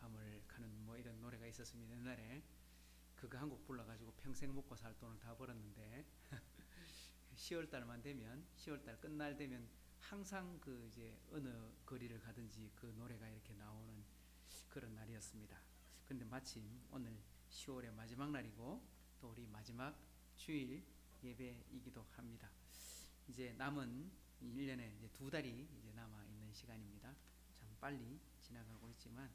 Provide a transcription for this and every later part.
밤을 가는 뭐 이런 노래가 있었습니다. 옛날에 그거 한 곡 불러가지고 평생 먹고 살 돈을 다 벌었는데 10월 달만 되면 10월 달 끝날 되면 항상 그 이제 어느 거리를 가든지 그 노래가 이렇게 나오는 그런 날이었습니다. 그런데 마침 오늘 10월의 마지막 날이고 또 우리 마지막 주일 예배이기도 합니다. 이제 남은 1년에 이제 2달이 이제 남아 있는 시간입니다. 참 빨리 지나가고 있지만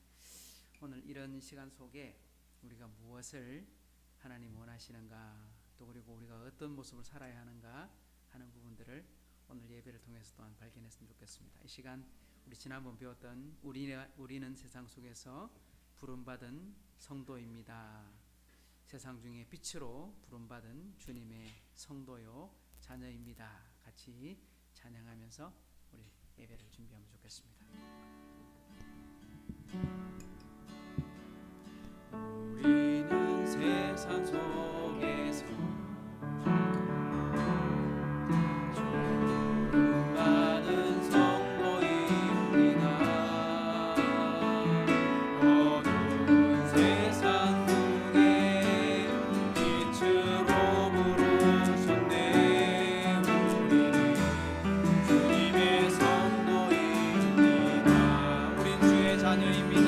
오늘 이런 시간 속에 우리가 무엇을 하나님 원하시는가, 또 그리고 우리가 어떤 모습을 살아야 하는가 하는 부분들을 오늘 예배를 통해서 또한 발견했으면 좋겠습니다. 이 시간 우리 지난번 배웠던 우리는 세상 속에서 부름받은 성도입니다. 세상 중에 빛으로 부름받은 주님의 성도요 자녀입니다. 같이 찬양하면서 우리 예배를 준비하면 좋겠습니다. 우리는 세상 속에서 부름받은 성도입니다. 어두운 세상 중에 빛으로 부르셨네. 우리는 주님의 성도입니다. 우린 주의 자녀입니다.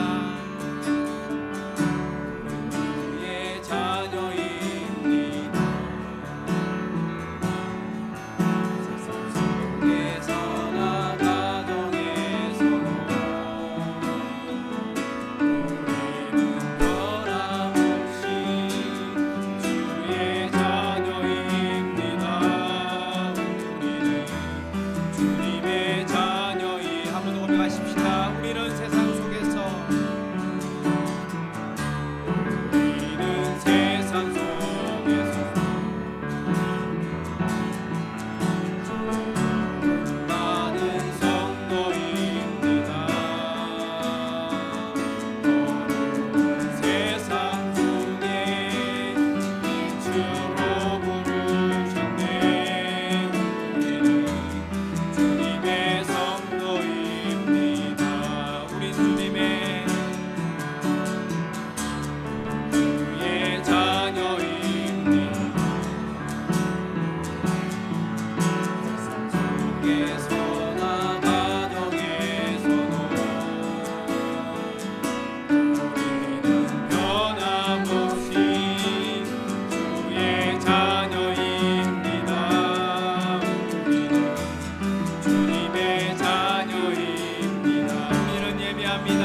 우리는 예배합니다.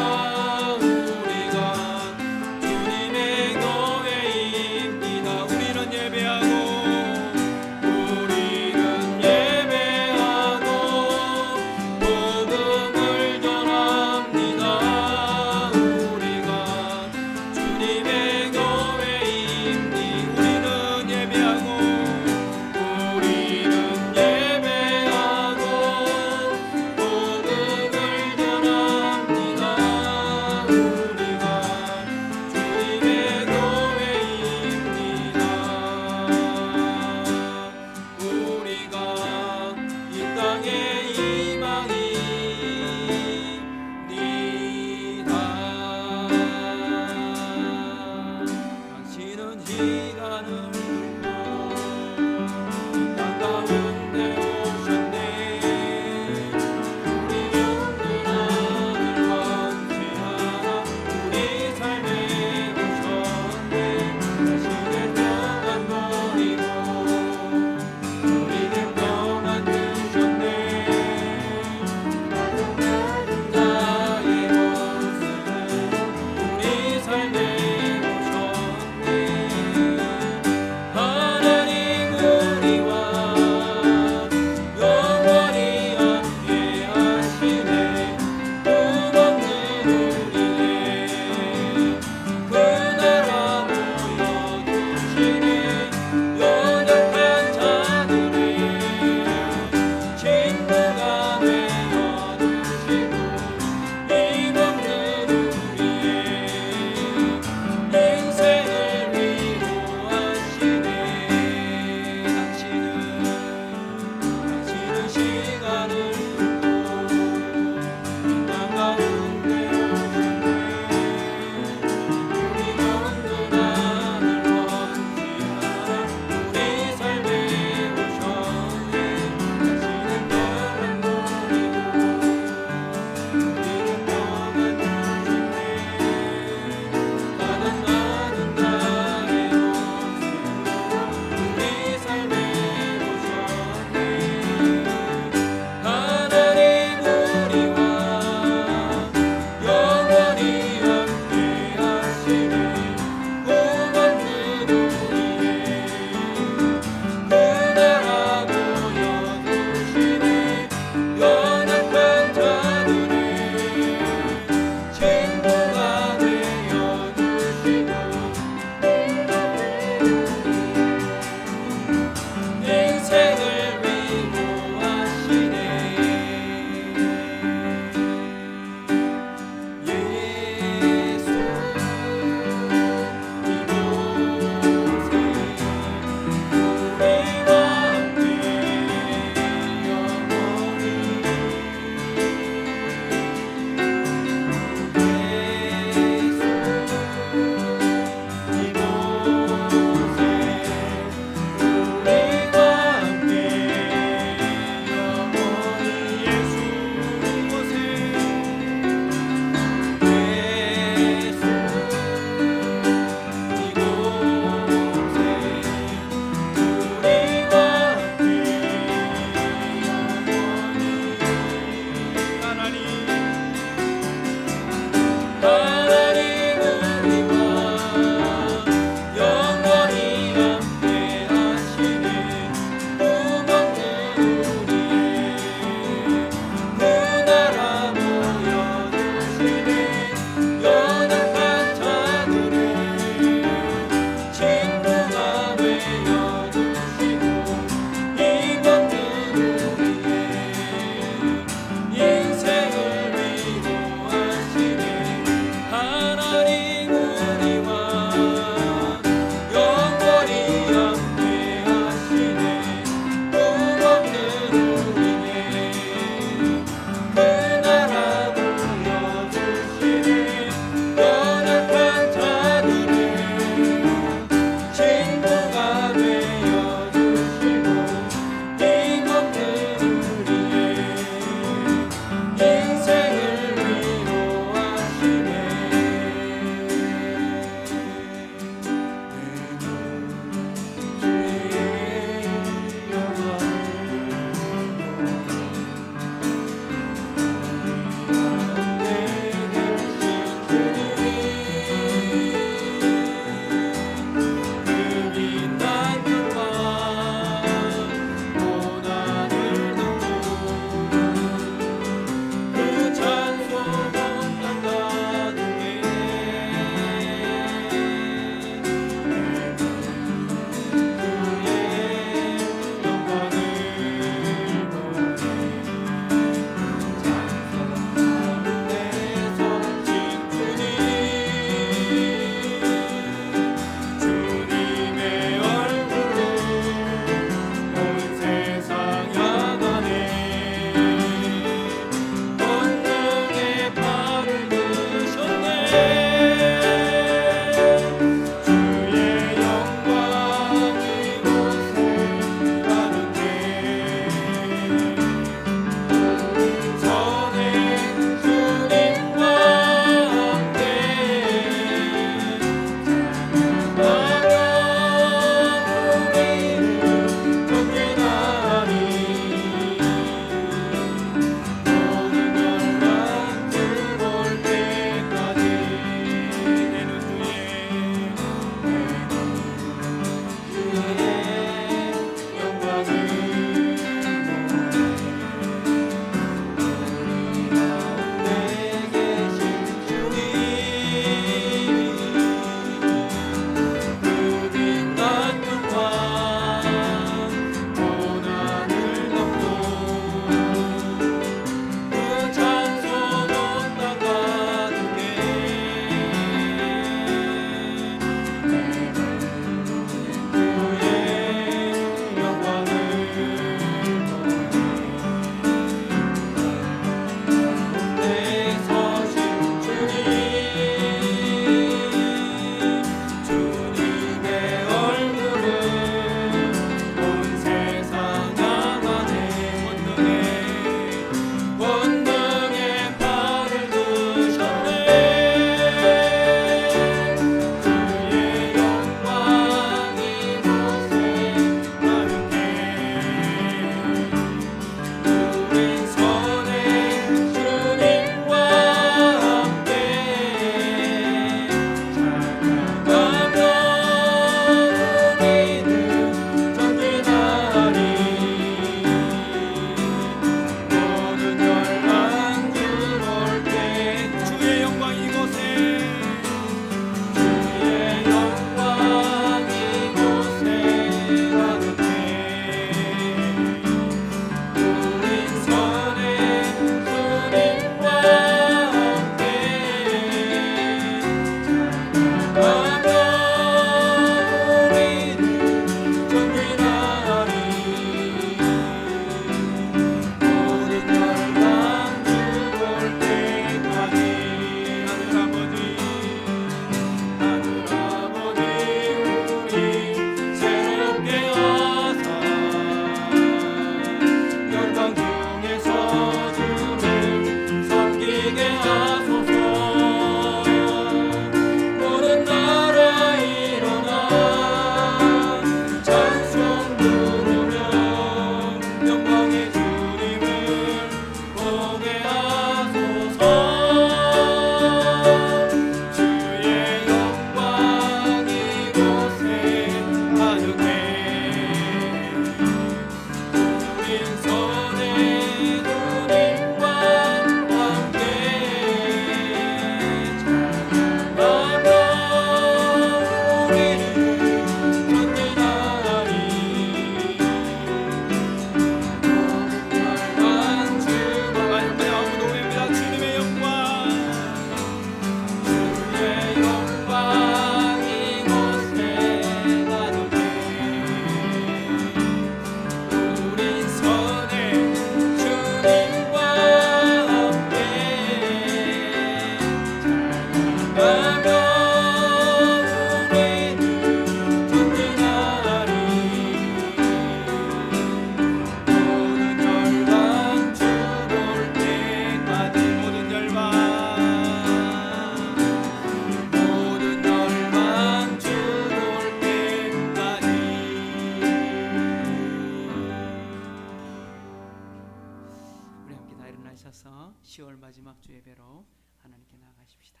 10월 마지막 주 예배로 하나님께 나아가십시다.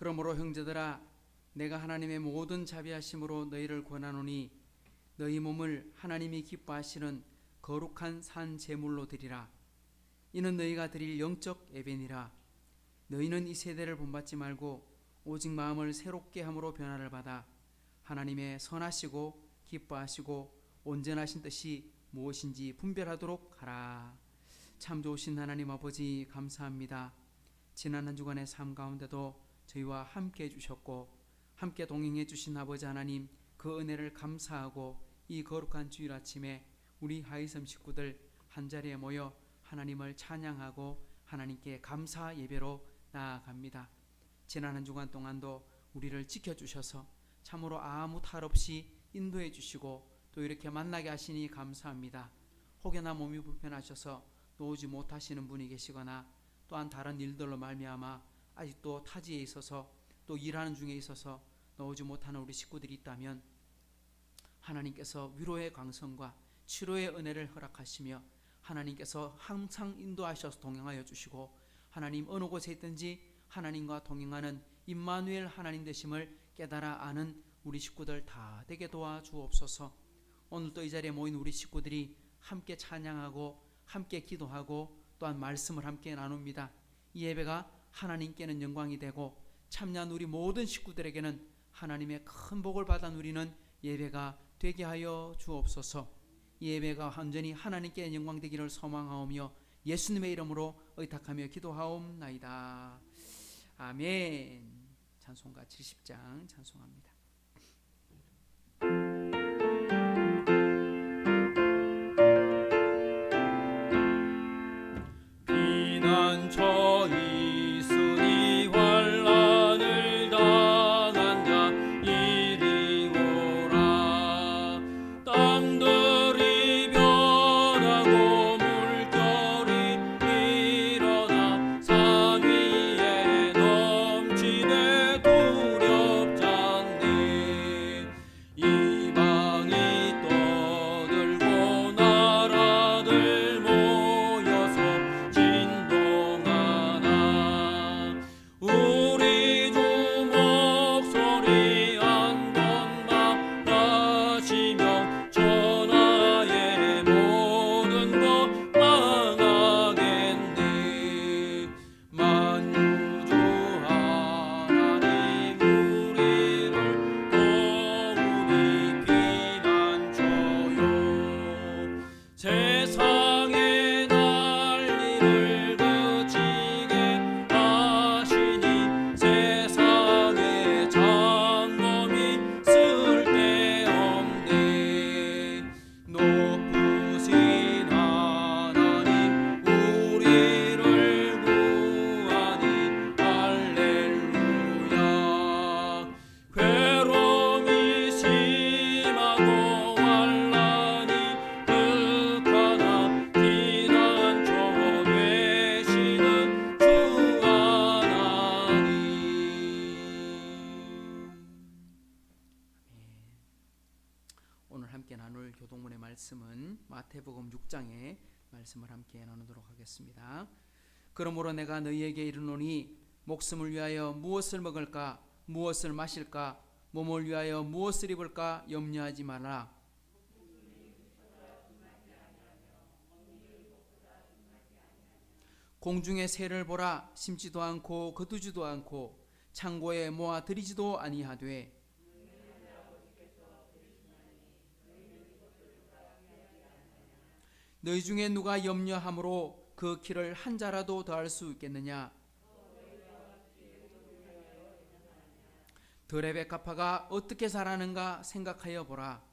그러므로 형제들아, 내가 하나님의 모든 자비하심으로 너희를 권하노니 너희 몸을 하나님이 기뻐하시는 거룩한 산 제물로 드리라. 이는 너희가 드릴 영적 예배니라. 너희는 이 세대를 본받지 말고 오직 마음을 새롭게 함으로 변화를 받아 하나님의 선하시고 기뻐하시고 온전하신 뜻이 무엇인지 분별하도록 하라. 참 좋으신 하나님 아버지, 감사합니다. 지난 한 주간의 삶 가운데도 저희와 함께 해주셨고 함께 동행해 주신 아버지 하나님, 그 은혜를 감사하고 이 거룩한 주일 아침에 우리 하이섬 식구들 한자리에 모여 하나님을 찬양하고 하나님께 감사 예배로 나아갑니다. 지난 한 주간 동안도 우리를 지켜주셔서 참으로 아무 탈 없이 인도해 주시고 또 이렇게 만나게 하시니 감사합니다. 혹여나 몸이 불편하셔서 나오지 못하시는 분이 계시거나 또한 다른 일들로 말미암아 아직도 타지에 있어서 또 일하는 중에 있어서 나오지 못하는 우리 식구들이 있다면 하나님께서 위로의 광선과 치료의 은혜를 허락하시며 하나님께서 항상 인도하셔서 동행하여 주시고 하나님 어느 곳에 있든지 하나님과 동행하는 임마누엘 하나님 되심을 깨달아 아는 우리 식구들 다 되게 도와주옵소서. 오늘도 이 자리에 모인 우리 식구들이 함께 찬양하고 함께 기도하고 또한 말씀을 함께 나눕니다. 이 예배가 하나님께는 영광이 되고 참여한 우리 모든 식구들에게는 하나님의 큰 복을 받아 누리는 예배가 되게 하여 주옵소서. 이 예배가 완전히 하나님께 영광 되기를 소망하오며 예수님의 이름으로 의탁하며 기도하옵나이다. 아멘. 찬송가 70장 찬송합니다. 말씀은 마태복음 6장의 말씀을 함께 나누도록 하겠습니다. 그러므로 내가 너희에게 이르노니 목숨을 위하여 무엇을 먹을까 무엇을 마실까 몸을 위하여 무엇을 입을까 염려하지 말라. 공중의 새를 보라. 심지도 않고 거두지도 않고 창고에 모아 들이지도 아니하되 너희 중에 누가 염려함으로 그 키를 한 자라도 더할 수 있겠느냐. 들의 백합화가 어떻게 자라는가 생각하여 보라.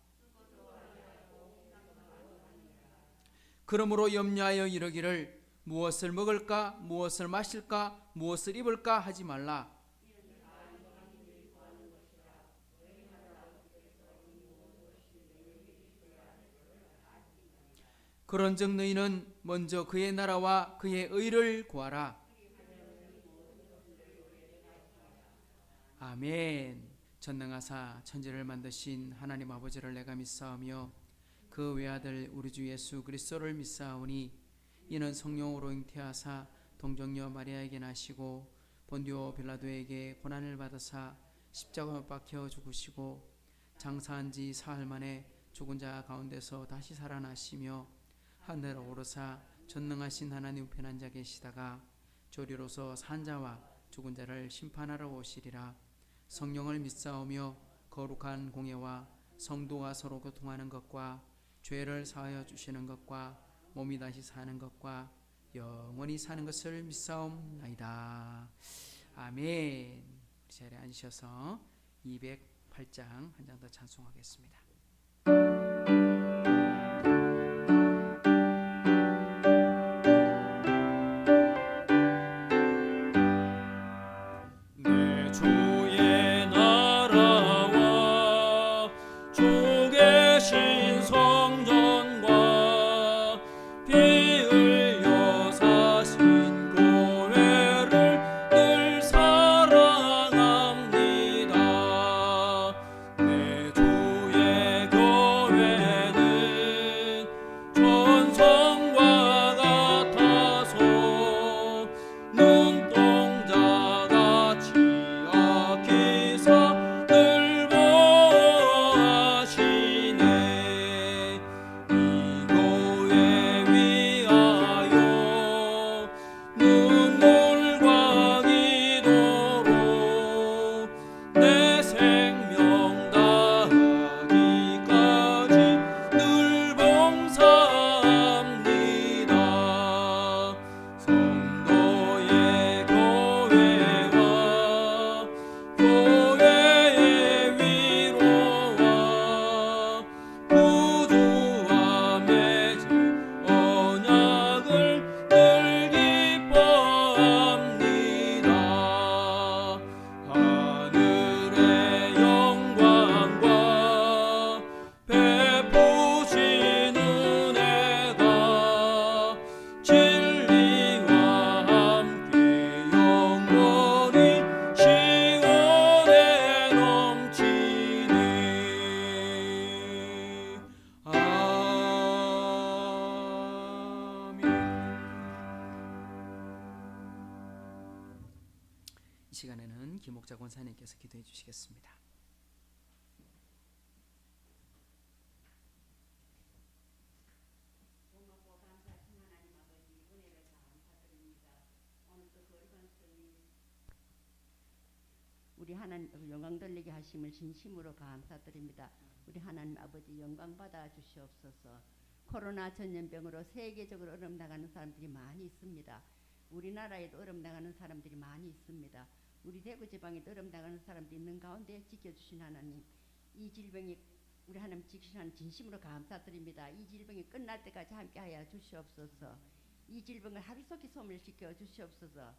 그러므로 염려하여 이르기를 무엇을 먹을까, 무엇을 마실까, 무엇을 입을까 하지 말라. 그런즉 너희는 먼저 그의 나라와 그의 의를 구하라. 아멘. 전능하사 천지를 만드신 하나님 아버지를 내가 믿사오며 그 외아들 우리 주 예수 그리스도를 믿사오니 이는 성령으로 잉태하사 동정녀 마리아에게 나시고 본디오 빌라도에게 고난을 받으사 십자가에 박혀 죽으시고 장사한 지 사흘 만에 죽은 자 가운데서 다시 살아나시며 하늘로 오르사 전능하신 하나님 우편에 앉아 계시다가 조리로서 산 자와 죽은 자를 심판하러 오시리라. 성령을 믿사오며 거룩한 공예와 성도가 서로 교통하는 것과 죄를 사하여 주시는 것과 몸이 다시 사는 것과 영원히 사는 것을 믿사옵나이다. 아멘. 자리에 앉으셔서 208장 한 장 더 찬송하겠습니다. 이 시간에는 김옥자 권사님께서 기도해 주시겠습니다. 우리 하나님 영광 돌리게 하심을 진심으로 감사드립니다. 우리 하나님 아버지 영광 받아 주시옵소서. 코로나 전염병으로 세계적으로 어려움 당하는 사람들이 많이 있습니다. 우리나라에도 어려움 당하는 사람들이 많이 있습니다. 우리 대구 지방에도 어려움 당하는 사람들이 있는 가운데 지켜주신 하나님, 이 질병이 우리 하나님 지키시는 진심으로 감사드립니다. 이 질병이 끝날 때까지 함께하여 주시옵소서. 이 질병을 하루속히 소멸시켜 주시옵소서.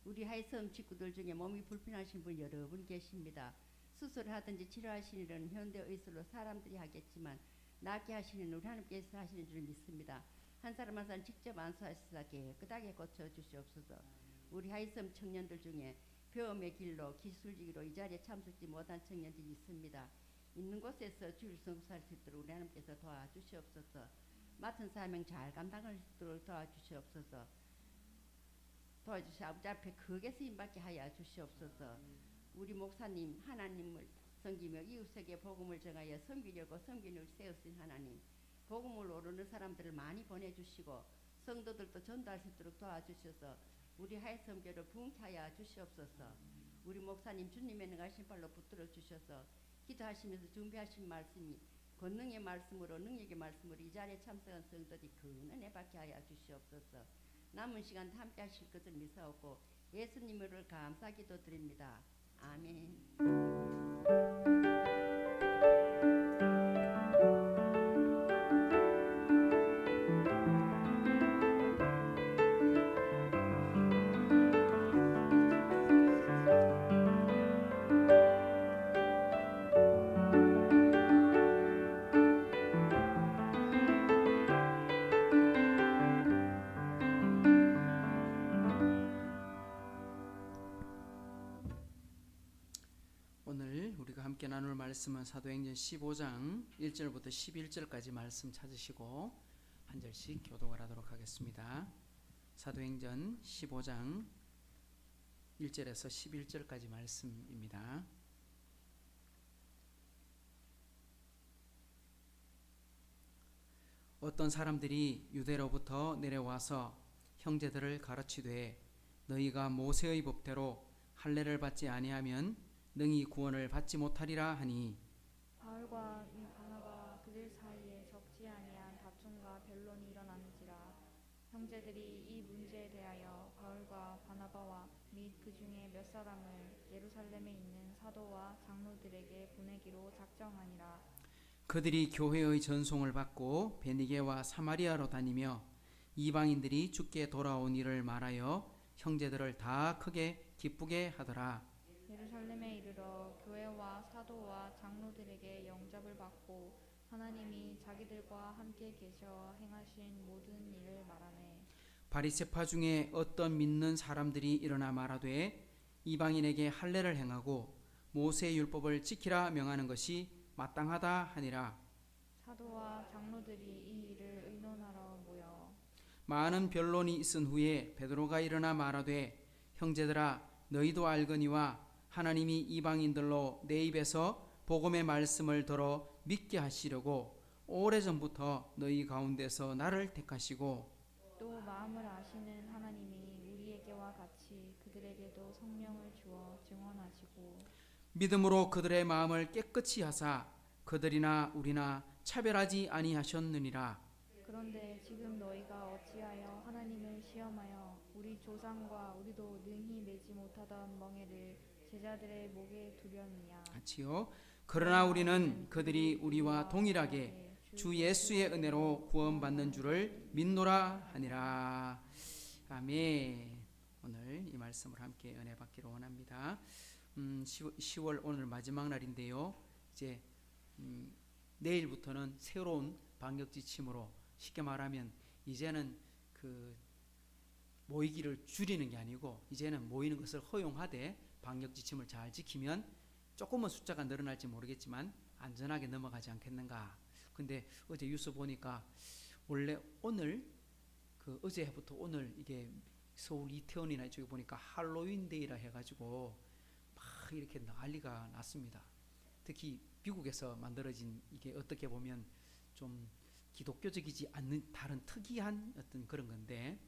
우리 하이섬 식구들 중에 몸이 불편하신 분 여러 분 계십니다. 수술을 하든지 치료하시는 일은 현대의술로 사람들이 하겠지만 낫게 하시는 우리 하나님께서 하시는 줄 믿습니다. 한 사람 한 사람 직접 안수하시사 깨끗하게 고쳐주시옵소서. 우리 하이섬 청년들 중에 배움의 길로 기술직으로 이 자리에 참석지 못한 청년들이 있습니다. 있는 곳에서 주를 성수할 수 있도록 우리 하나님께서 도와주시옵소서. 맡은 사명 잘 감당할 수 있도록 도와주시옵소서. 도와주시 아버지 앞에 크게 쓰임받게 하여 주시옵소서. 우리 목사님 하나님을 섬기며 이웃에게 복음을 전하여 섬기려고 섬기는 세우신 하나님, 복음을 오르는 사람들을 많이 보내주시고 성도들도 전도할 수 있도록 도와주셔서 우리 하이섬교를 부흥케 하여 주시옵소서. 우리 목사님 주님의 능하신 발로 붙들어 주셔서 기도하시면서 준비하신 말씀이 권능의 말씀으로 능력의 말씀으로 이 자리에 참석한 성도들이 큰 은혜 받게 하여 주시옵소서. 남은 시간 함께 하실 것을 믿사오고 예수님을 감사 기도드립니다. 아멘. 말씀은 사도행전 15장 1절부터 11절까지 말씀 찾으시고 한 절씩 교독을 하도록 하겠습니다. 사도행전 15장 1절에서 11절까지 말씀입니다. 어떤 사람들이 유대로부터 내려와서 형제들을 가르치되 너희가 모세의 법대로 할례를 받지 아니하면 능히 구원을 받지 못하리라 하니 바울과 이 바나바와 그들 사이에 적지 아니한 다툼과 변론이 일어나는지라. 형제들이 이 문제에 대하여 바울과 바나바와 및 그 중에 몇 사람을 예루살렘에 있는 사도와 장로들에게 보내기로 작정하니라. 그들이 교회의 전송을 받고 베니게와 사마리아로 다니며 이방인들이 주께 돌아온 일을 말하여 형제들을 다 크게 기쁘게 하더라. 예루살렘에 이르러 교회와 사도와 장로들에게 영접을 받고 하나님이 자기들과 함께 계셔 행하신 모든 일을 말하네. 바리새파 중에 어떤 믿는 사람들이 일어나 말하되 이방인에게 할례를 행하고 모세의 율법을 지키라 명하는 것이 마땅하다 하니라. 사도와 장로들이 이 일을 의논하러 모여 많은 변론이 있은 후에 베드로가 일어나 말하되 형제들아 너희도 알거니와 하나님이 이방인들로 내 입에서 복음의 말씀을 들어 믿게 하시려고 오래전부터 너희 가운데서 나를 택하시고 또 마음을 아시는 하나님이 우리에게와 같이 그들에게도 성령을 주어 증언하시고 믿음으로 그들의 마음을 깨끗이 하사 그들이나 우리나 차별하지 아니하셨느니라. 그런데 지금 너희가 어찌하여 하나님을 시험하여 우리 조상과 우리도 능히 매지 못하던 멍에를 제자들의 목에 두려느냐. 같이요. 그러나 우리는 그들이 우리와 동일하게 주 예수의 은혜로 구원받는 줄을 믿노라 하니라. 아멘. 오늘 이 말씀을 함께 은혜 받기로 원합니다. 10월 오늘 마지막 날인데요. 이제 내일부터는 새로운 방역 지침으로 쉽게 말하면 이제는 그 모이기를 줄이는 게 아니고 이제는 모이는 것을 허용하되 방역 지침을 잘 지키면 조금은 숫자가 늘어날지 모르겠지만 안전하게 넘어가지 않겠는가. 근데 어제 뉴스 보니까 원래 오늘 그 어제부터 오늘 이게 서울 이태원이나 이쪽에 보니까 할로윈 데이라 해가지고 막 이렇게 난리가 났습니다. 특히 미국에서 만들어진 이게 어떻게 보면 좀 기독교적이지 않는 다른 특이한 어떤 그런 건데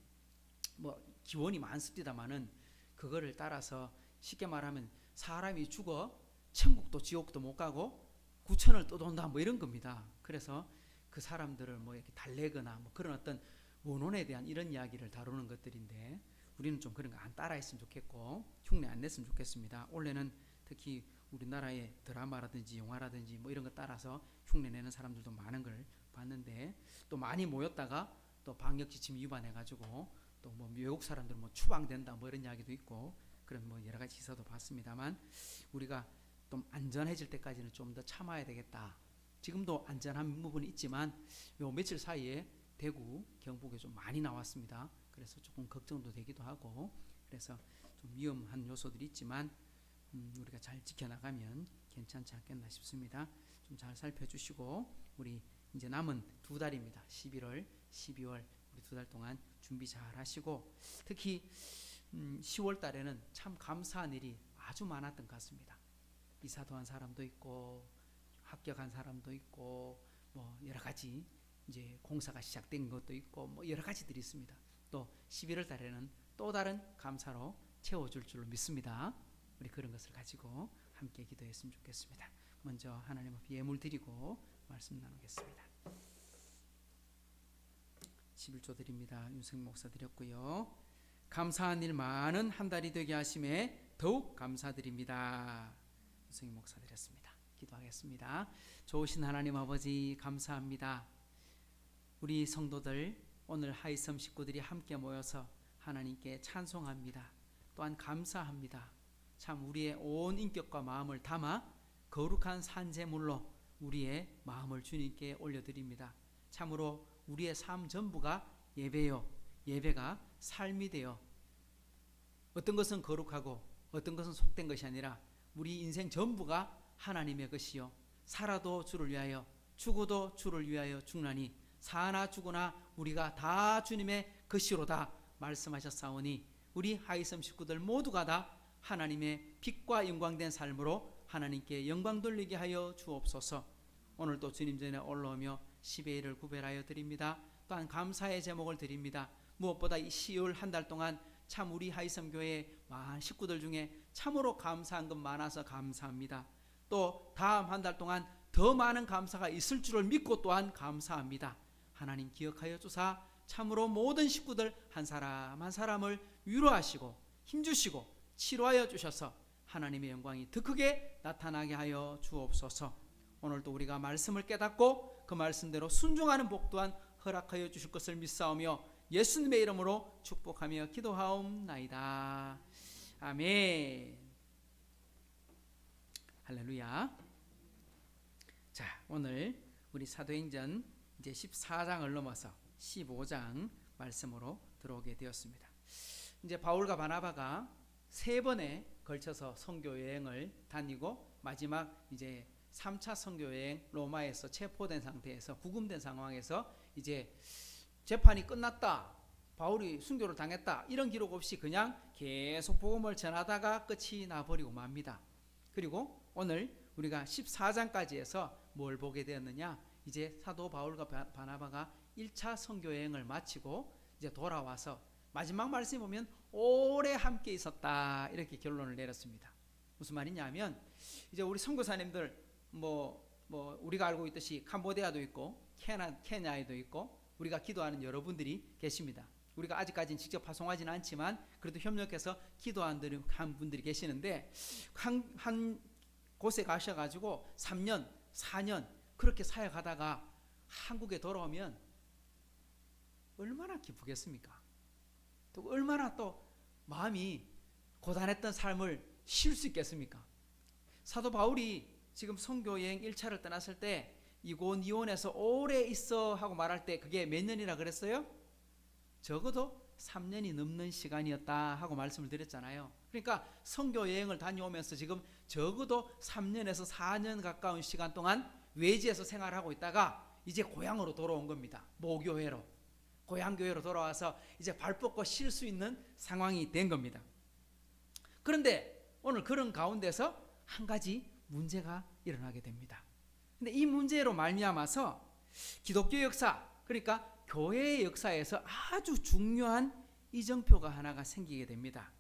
뭐 기원이 많습니다만은 그거를 따라서 쉽게 말하면 사람이 죽어 천국도 지옥도 못 가고 구천을 떠돈다 뭐 이런 겁니다. 그래서 그 사람들을 뭐 이렇게 달래거나 뭐 그런 어떤 원혼에 대한 이런 이야기를 다루는 것들인데 우리는 좀 그런 거 안 따라했으면 좋겠고 흉내 안 냈으면 좋겠습니다. 원래는 특히 우리나라의 드라마라든지 영화라든지 뭐 이런 거 따라서 흉내 내는 사람들도 많은 걸 봤는데 또 많이 모였다가 또 방역 지침 위반해가지고 또 뭐 외국 사람들 뭐 추방된다 뭐 이런 이야기도 있고 그런 뭐 여러 가지 기사도 봤습니다만 우리가 좀 안전해질 때까지는 좀 더 참아야 되겠다. 지금도 안전한 부분이 있지만 요 며칠 사이에 대구, 경북에 좀 많이 나왔습니다. 그래서 조금 걱정도 되기도 하고 그래서 좀 위험한 요소들이 있지만 우리가 잘 지켜나가면 괜찮지 않겠나 싶습니다. 좀 잘 살펴주시고 우리 이제 남은 2달입니다. 11월, 12월 우리 2달 동안 준비 잘 하시고 특히 10월 달에는 참 감사한 일이 아주 많았던 것 같습니다. 이사도 한 사람도 있고 합격한 사람도 있고 뭐 여러 가지 이제 공사가 시작된 것도 있고 뭐 여러 가지들이 있습니다. 또 11월 달에는 또 다른 감사로 채워줄 줄로 믿습니다. 우리 그런 것을 가지고 함께 기도했으면 좋겠습니다. 먼저 하나님 앞에 예물 드리고 말씀 나누겠습니다. 11조 드립니다. 윤생 목사 드렸고요. 감사한 일 많은 한 달이 되게 하심에 더욱 감사드립니다. 윤생 목사 드렸습니다. 기도하겠습니다. 좋으신 하나님 아버지 감사합니다. 우리 성도들 오늘 하이섬 식구들이 함께 모여서 하나님께 찬송합니다. 또한 감사합니다. 참 우리의 온 인격과 마음을 담아 거룩한 산제물로 우리의 마음을 주님께 올려드립니다. 참으로 우리의 삶 전부가 예배요, 예배가 삶이 되어 어떤 것은 거룩하고 어떤 것은 속된 것이 아니라 우리 인생 전부가 하나님의 것이요 살아도 주를 위하여 죽어도 주를 위하여 죽나니 사나 죽으나 우리가 다 주님의 것이로다 말씀하셨사오니 우리 하이섬 식구들 모두가 다 하나님의 빛과 영광된 삶으로 하나님께 영광 돌리게 하여 주옵소서. 오늘 또 주님 전에 올라오며 10의 1을 구별하여 드립니다. 또한 감사의 제목을 드립니다. 무엇보다 이 10월 한 달 동안 참 우리 하이섬 교회 많은 식구들 중에 참으로 감사한 것 많아서 감사합니다. 또 다음 한 달 동안 더 많은 감사가 있을 줄을 믿고 또한 감사합니다. 하나님 기억하여 주사 참으로 모든 식구들 한 사람 한 사람을 위로하시고 힘주시고 치료하여 주셔서 하나님의 영광이 더 크게 나타나게 하여 주옵소서. 오늘도 우리가 말씀을 깨닫고 그 말씀대로 순종하는 복 또한 허락하여 주실 것을 믿사오며 예수님의 이름으로 축복하며 기도하옵나이다. 아멘. 할렐루야. 자, 오늘 우리 사도행전 이제 14장을 넘어서 15장 말씀으로 들어오게 되었습니다. 이제 바울과 바나바가 3번에 걸쳐서 선교 여행을 다니고 마지막 이제 3차 선교 여행 로마에서 체포된 상태에서 구금된 상황에서 이제 재판이 끝났다, 바울이 순교를 당했다 이런 기록 없이 그냥 계속 복음을 전하다가 끝이 나버리고 맙니다. 그리고 오늘 우리가 14장까지 해서 뭘 보게 되었느냐, 이제 사도 바울과 바나바가 1차 선교 여행을 마치고 이제 돌아와서 마지막 말씀에 보면 오래 함께 있었다 이렇게 결론을 내렸습니다. 무슨 말이냐면 이제 우리 선교사님들 우리가 알고 있듯이 캄보디아도 있고 케냐에도 있고 우리가 기도하는 여러분들이 계십니다. 우리가 아직까지는 직접 파송하지는 않지만 그래도 협력해서 기도한 분들이 계시는데 한 곳에 가셔가지고 3년 4년 그렇게 사역하다가 한국에 돌아오면 얼마나 기쁘겠습니까? 또 얼마나 또 마음이 고단했던 삶을 쉴 수 있겠습니까? 사도 바울이 지금 선교 여행 1차를 떠났을 때 이곳 이원에서 오래 있어 하고 말할 때 그게 몇 년이라 그랬어요? 적어도 3년이 넘는 시간이었다 하고 말씀을 드렸잖아요. 그러니까 선교 여행을 다녀오면서 지금 적어도 3년에서 4년 가까운 시간 동안 외지에서 생활하고 있다가 이제 고향으로 돌아온 겁니다. 모교회로, 고향교회로 돌아와서 이제 발 뻗고 쉴 수 있는 상황이 된 겁니다. 그런데 오늘 그런 가운데서 한 가지 문제가 일어나게 됩니다. 근데 이 문제로 말미암아서 기독교 역사, 그러니까 교회의 역사에서 아주 중요한 이정표가 하나가 생기게 됩니다.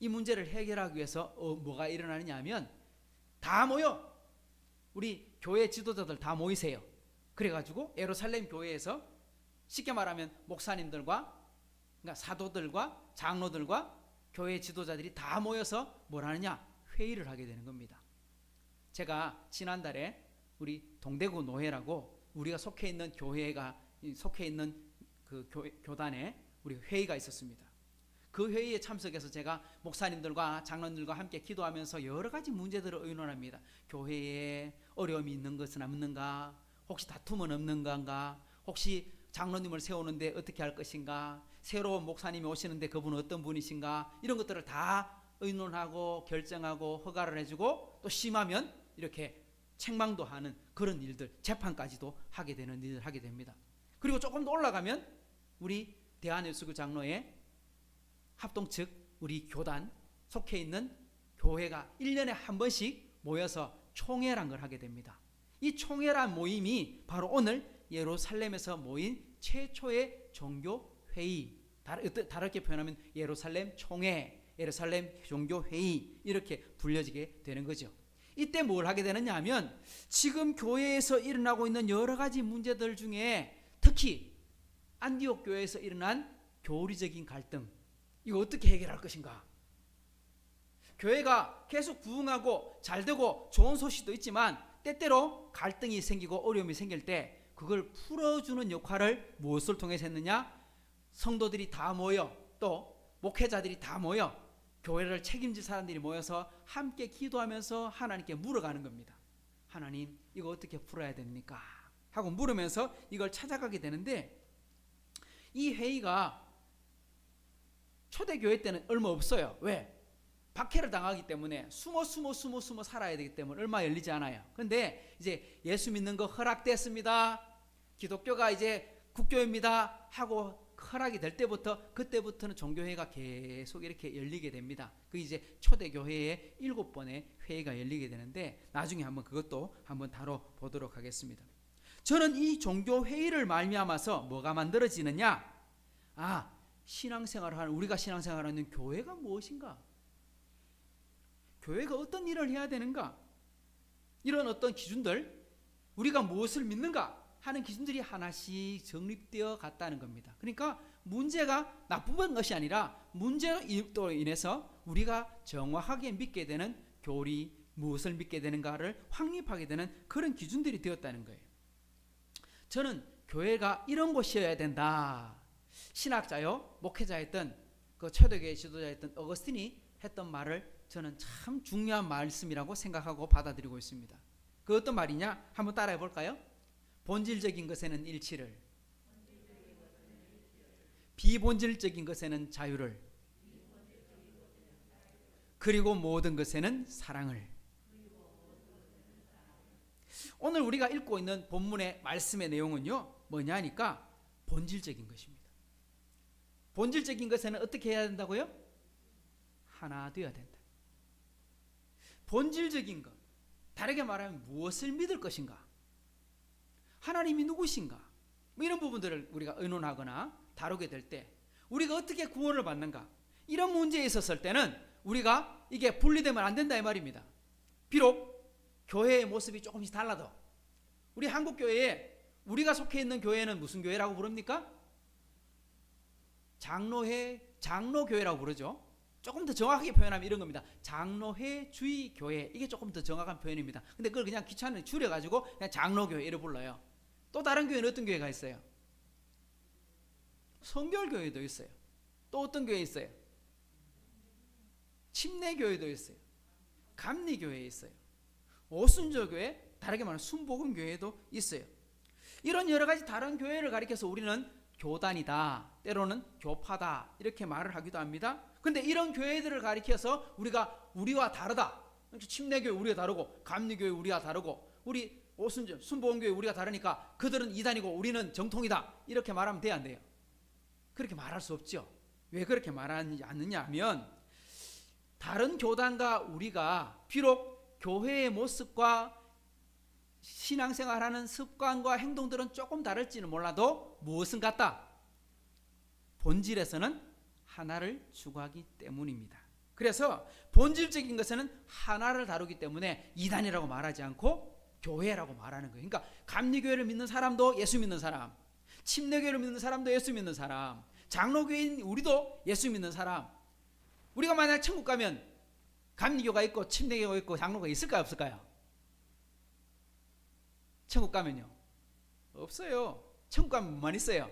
이 문제를 해결하기 위해서 뭐가 일어나느냐 하면 다 모여, 우리 교회 지도자들 다 모이세요. 그래가지고 예루살렘 교회에서 쉽게 말하면 목사님들과 그러니까 사도들과 장로들과 교회 지도자들이 다 모여서 뭘 하느냐, 회의를 하게 되는 겁니다. 제가 지난달에 우리 동대구 노회라고 우리가 속해 있는 교회가 속해 있는 그 교단에 우리 회의가 있었습니다. 그 회의에 참석해서 제가 목사님들과 장로님들과 함께 기도하면서 여러 가지 문제들을 의논합니다. 교회에 어려움이 있는 것은 없는가? 혹시 다툼은 없는 건가? 혹시 장로님을 세우는데 어떻게 할 것인가? 새로운 목사님이 오시는데 그분은 어떤 분이신가? 이런 것들을 다 의논하고 결정하고 허가를 해주고 또 심하면 이렇게 책망도 하는 그런 일들, 재판까지도 하게 되는 일을 하게 됩니다. 그리고 조금 더 올라가면 우리 대한예수교 장로회 합동 측 우리 교단 속해 있는 교회가 1년에 한 번씩 모여서 총회란 걸 하게 됩니다. 이 총회란 모임이 바로 오늘 예루살렘에서 모인 최초의 종교회의, 다르게 표현하면 예루살렘 총회, 예루살렘 종교회의 이렇게 불려지게 되는 거죠. 이때 뭘 하게 되느냐 하면 지금 교회에서 일어나고 있는 여러 가지 문제들 중에 특히 안디옥 교회에서 일어난 교리적인 갈등, 이거 어떻게 해결할 것인가? 교회가 계속 부흥하고 잘되고 좋은 소식도 있지만 때때로 갈등이 생기고 어려움이 생길 때 그걸 풀어주는 역할을 무엇을 통해서 했느냐? 성도들이 다 모여, 또 목회자들이 다 모여 교회를 책임질 사람들이 모여서 함께 기도하면서 하나님께 물어가는 겁니다. 하나님, 이거 어떻게 풀어야 됩니까? 하고 물으면서 이걸 찾아가게 되는데, 이 회의가 초대교회 때는 얼마 없어요. 왜? 박해를 당하기 때문에 숨어 살아야 되기 때문에 얼마 열리지 않아요. 그런데 이제 예수 믿는 거 허락됐습니다. 기독교가 이제 국교입니다 하고 허락이 될 때부터 그때부터는 종교회가 계속 이렇게 열리게 됩니다. 그 이제 초대교회에 7번의 회의가 열리게 되는데 나중에 한번 그것도 한번 다뤄보도록 하겠습니다. 저는 이 종교회의를 말미암아서 뭐가 만들어지느냐? 신앙생활을 하는 우리가 신앙생활하는 교회가 무엇인가? 교회가 어떤 일을 해야 되는가? 이런 어떤 기준들, 우리가 무엇을 믿는가 하는 기준들이 하나씩 정립되어 갔다는 겁니다. 그러니까 문제가 나쁜 것이 아니라 문제로 인해서 우리가 정확하게 믿게 되는 교리, 무엇을 믿게 되는가를 확립하게 되는 그런 기준들이 되었다는 거예요. 저는 교회가 이런 곳이어야 된다. 신학자요, 목회자였던 그 초대교회 지도자였던 어거스틴이 했던 말을 저는 참 중요한 말씀이라고 생각하고 받아들이고 있습니다. 그 어떤 말이냐? 한번 따라해 볼까요? 본질적인 것에는 일치를, 비본질적인 것에는 자유를, 그리고 모든 것에는 사랑을. 오늘 우리가 읽고 있는 본문의 말씀의 내용은요, 뭐냐니까 본질적인 것입니다. 본질적인 것에는 어떻게 해야 된다고요? 하나 되어야 된다. 본질적인 것, 다르게 말하면 무엇을 믿을 것인가, 하나님이 누구신가, 뭐 이런 부분들을 우리가 의논하거나 다루게 될 때 우리가 어떻게 구원을 받는가, 이런 문제에 있었을 때는 우리가 이게 분리되면 안 된다 이 말입니다. 비록 교회의 모습이 조금씩 달라도 우리 한국교회에 우리가 속해 있는 교회는 무슨 교회라고 부릅니까? 장로교회라고 부르죠. 조금 더 정확하게 표현하면 이런 겁니다. 장로회 주의 교회, 이게 조금 더 정확한 표현입니다. 근데 그걸 그냥 귀찮게 줄여가지고 그냥 장로교회 이렇게 불러요. 또 다른 교회는 어떤 교회가 있어요? 성결교회도 있어요. 또 어떤 교회 있어요? 침례교회도 있어요. 감리교회 있어요. 오순절교회, 다르게 말하면 순복음교회도 있어요. 이런 여러 가지 다른 교회를 가리켜서 우리는 교단이다, 때로는 교파다 이렇게 말을 하기도 합니다. 근데 이런 교회들을 가리켜서 우리와 다르다, 침례교회 우리가 다르고 감리교회 우리가 다르고 우리 오순절 순복음교회 우리가 다르니까 그들은 이단이고 우리는 정통이다 이렇게 말하면 돼야 안 돼요? 그렇게 말할 수 없죠. 왜 그렇게 말하지 않느냐 하면 다른 교단과 우리가 비록 교회의 모습과 신앙생활하는 습관과 행동들은 조금 다를지는 몰라도 무엇은 같다? 본질에서는 하나를 추구하기 때문입니다. 그래서 본질적인 것에는 하나를 다루기 때문에 이단이라고 말하지 않고 교회라고 말하는 거예요. 그러니까 감리교회를 믿는 사람도 예수 믿는 사람, 침례교회를 믿는 사람도 예수 믿는 사람, 장로교회인 우리도 예수 믿는 사람. 우리가 만약 천국 가면 감리교가 있고 침례교가 있고 장로가 있을까요, 없을까요? 천국 가면요, 없어요. 천국 가면 뭐만 있어요?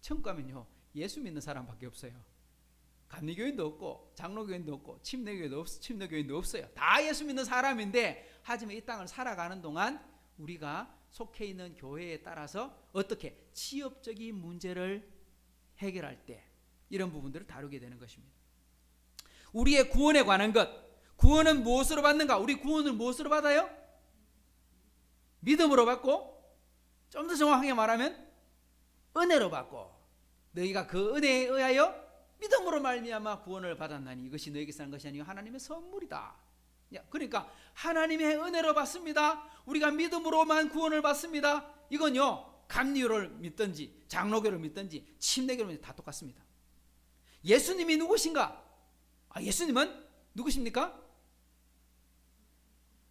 천국 가면요, 예수 믿는 사람밖에 없어요. 감리교인도 없고 장로교인도 없고 침례교인도 없어요. 다 예수 믿는 사람인데, 하지만 이 땅을 살아가는 동안 우리가 속해 있는 교회에 따라서 어떻게 취업적인 문제를 해결할 때 이런 부분들을 다루게 되는 것입니다. 우리의 구원에 관한 것, 구원은 무엇으로 받는가? 우리 구원을 무엇으로 받아요? 믿음으로 받고, 좀 더 정확하게 말하면 은혜로 받고, 너희가 그 은혜에 의하여 믿음으로 말미암아 구원을 받았나니 이것이 너에게서 난 것이 아니고 하나님의 선물이다. 그러니까 하나님의 은혜로 받습니다. 우리가 믿음으로만 구원을 받습니다. 이건요, 감리교를 믿든지 장로교를 믿든지 침례교를 믿든지 다 똑같습니다. 예수님이 누구신가? 예수님은 누구십니까?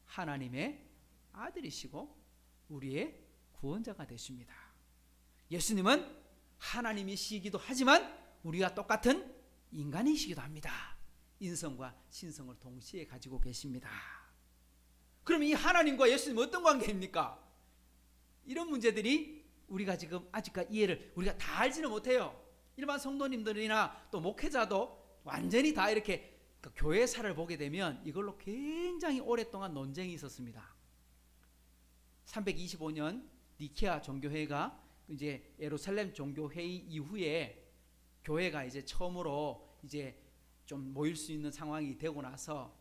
하나님의 아들이시고 우리의 구원자가 되십니다. 예수님은 하나님이시기도 하지만 우리와 똑같은 인간이시기도 합니다. 인성과 신성을 동시에 가지고 계십니다. 그럼 이 하나님과 예수님은 어떤 관계입니까? 이런 문제들이 우리가 지금 아직까지 이해를 우리가 다 알지는 못해요. 일반 성도님들이나 또 목회자도 완전히 다 이렇게 그 교회사를 보게 되면 이걸로 굉장히 오랫동안 논쟁이 있었습니다. 325년 니케아 종교회의가 이제 예루살렘 종교회의 이후에 교회가 이제 처음으로 이제 좀 모일 수 있는 상황이 되고 나서,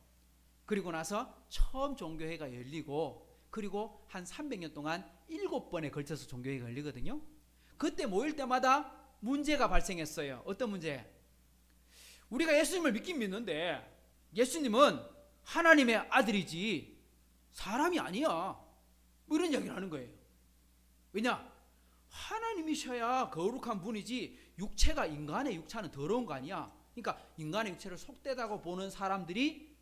그리고 나서 처음 종교회가 열리고, 그리고 한 300년 동안 7번에 걸쳐서 종교회가 열리거든요. 그때 모일 때마다 문제가 발생했어요. 어떤 문제? 우리가 예수님을 믿긴 믿는데 예수님은 하나님의 아들이지 사람이 아니야, 뭐 이런 이야기를 하는 거예요. 왜냐? 하나님이셔야 거룩한 분이지 육체가, 인간의 육체는 더러운 거 아니야. 그러니까 인간의 육체를 속되다고 보는 사람들이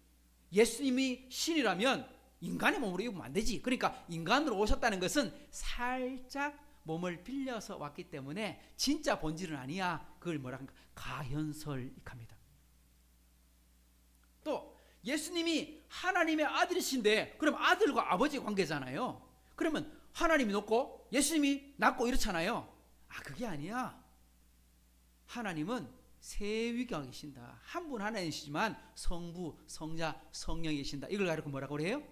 예수님이 신이라면 인간의 몸으로 입으면 안 되지. 그러니까 인간으로 오셨다는 것은 살짝 몸을 빌려서 왔기 때문에 진짜 본질은 아니야. 그걸 뭐라 합니까? 가현설익합니다. 또 예수님이 하나님의 아들이신데 그럼 아들과 아버지 관계잖아요. 그러면 하나님이 놓고 예수님이 낳고 이렇잖아요. 그게 아니야. 하나님은 세 위가 계신다. 한 분 하나님이시지만 성부, 성자, 성령이 계신다. 이걸 가지고 뭐라고 해요?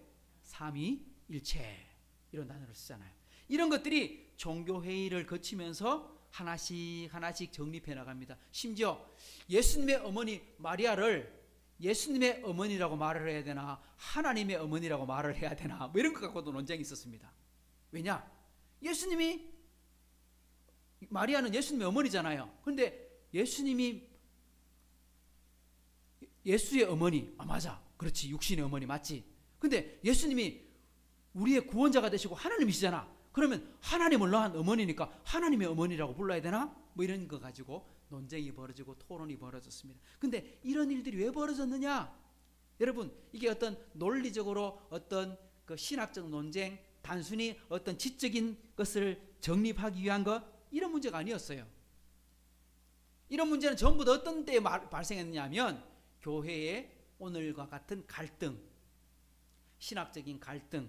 삼위일체, 이런 단어를 쓰잖아요. 이런 것들이 종교회의를 거치면서 하나씩 하나씩 정립해 나갑니다. 심지어 예수님의 어머니 마리아를 예수님의 어머니라고 말을 해야 되나, 하나님의 어머니라고 말을 해야 되나, 뭐 이런 것 갖고도 논쟁이 있었습니다. 왜냐? 예수님이, 마리아는 예수님의 어머니잖아요. 그런데 예수님이 예수의 어머니, 맞아, 그렇지, 육신의 어머니 맞지. 근데 예수님이 우리의 구원자가 되시고 하나님이시잖아. 그러면 하나님을 낳은 어머니니까 하나님의 어머니라고 불러야 되나? 뭐 이런 거 가지고 논쟁이 벌어지고 토론이 벌어졌습니다. 근데 이런 일들이 왜 벌어졌느냐? 여러분, 이게 어떤 논리적으로 어떤 그 신학적 논쟁, 단순히 어떤 지적인 것을 정립하기 위한 것, 이런 문제가 아니었어요. 이런 문제는 전부 다 어떤 때에 발생했느냐 하면 교회의 오늘과 같은 갈등, 신학적인 갈등,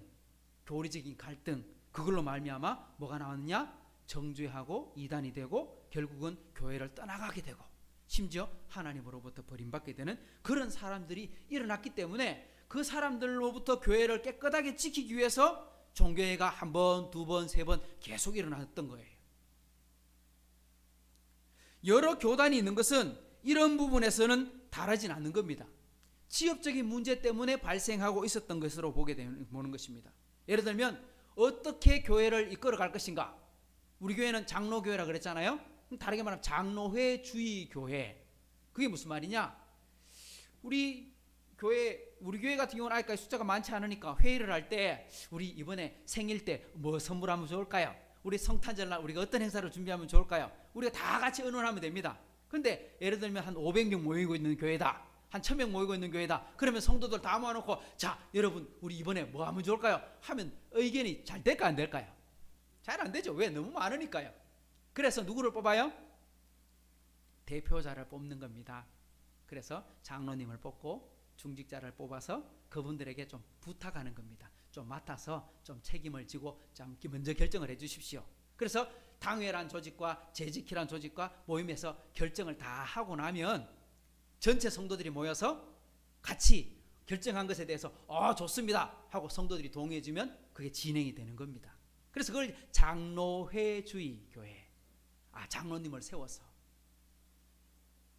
교리적인 갈등, 그걸로 말미암아 뭐가 나왔느냐? 정죄하고 이단이 되고 결국은 교회를 떠나가게 되고 심지어 하나님으로부터 버림받게 되는 그런 사람들이 일어났기 때문에 그 사람들로부터 교회를 깨끗하게 지키기 위해서 종교회가 한 번, 두 번, 세 번 계속 일어났던 거예요. 여러 교단이 있는 것은 이런 부분에서는 다르진 않는 겁니다. 지역적인 문제 때문에 발생하고 있었던 것으로 보는 것입니다. 예를 들면 어떻게 교회를 이끌어갈 것인가? 우리 교회는 장로교회라 그랬잖아요. 다르게 말하면 장로회주의 교회. 그게 무슨 말이냐? 우리 교회 같은 경우는 아직까지 숫자가 많지 않으니까 회의를 할 때 우리 이번에 생일 때 뭐 선물하면 좋을까요? 우리 성탄절날 우리가 어떤 행사를 준비하면 좋을까요? 우리가 다 같이 의논하면 됩니다. 근데 예를 들면 한 500명 모이고 있는 교회다, 한 1000명 모이고 있는 교회다. 그러면 성도들 다 모아놓고 자, 여러분 우리 이번에 뭐 하면 좋을까요? 하면 의견이 잘 될까 안 될까요? 잘 안 되죠. 왜? 너무 많으니까요. 그래서 누구를 뽑아요? 대표자를 뽑는 겁니다. 그래서 장로님을 뽑고 중직자를 뽑아서 그분들에게 좀 부탁하는 겁니다. 좀 맡아서 좀 책임을 지고 좀 먼저 결정을 해 주십시오. 그래서 당회란 조직과 재직회란 조직과 모임에서 결정을 다 하고 나면 전체 성도들이 모여서 같이 결정한 것에 대해서 좋습니다 하고 성도들이 동의해 주면 그게 진행이 되는 겁니다. 그래서 그걸 장로회주의 교회, 장로님을 세워서.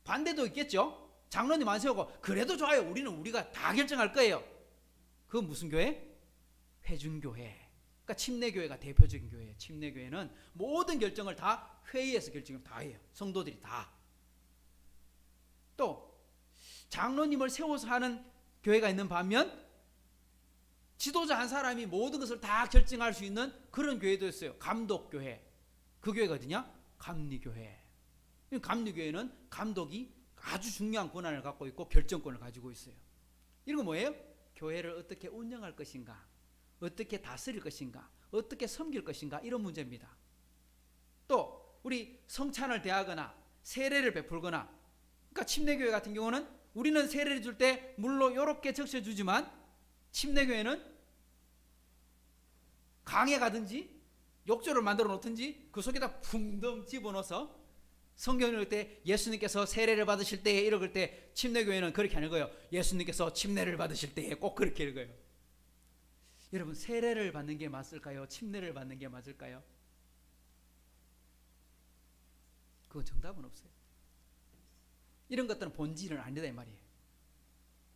반대도 있겠죠. 장로님 안 세우고 그래도 좋아요, 우리가 다 결정할 거예요. 그건 무슨 교회? 회중교회. 그러니까 침례교회가 대표적인 교회예요. 침례교회는 모든 결정을 다 회의에서 결정을 다 해요. 성도들이 다. 또 장로님을 세워서 하는 교회가 있는 반면 지도자 한 사람이 모든 것을 다 결정할 수 있는 그런 교회도 있어요. 감독교회. 그 교회가 어디냐? 감리교회. 감리교회는 감독이 아주 중요한 권한을 갖고 있고 결정권을 가지고 있어요. 이런 거 뭐예요? 교회를 어떻게 운영할 것인가, 어떻게 다스릴 것인가, 어떻게 섬길 것인가, 이런 문제입니다. 또 우리 성찬을 대하거나 세례를 베풀거나, 그러니까 침례교회 같은 경우는 우리는 세례를 줄 때 물로 이렇게 적셔주지만 침례교회는 강에 가든지 욕조를 만들어 놓든지 그 속에다 붕덩 집어넣어서 성경을 읽을 때 예수님께서 세례를 받으실 때에 이럴 때 침례교회는 그렇게 하는 거예요. 예수님께서 침례를 받으실 때에 꼭 그렇게 읽어요. 여러분, 세례를 받는 게 맞을까요? 침례를 받는 게 맞을까요? 그건 정답은 없어요. 이런 것들은 본질은 아니다 이 말이에요.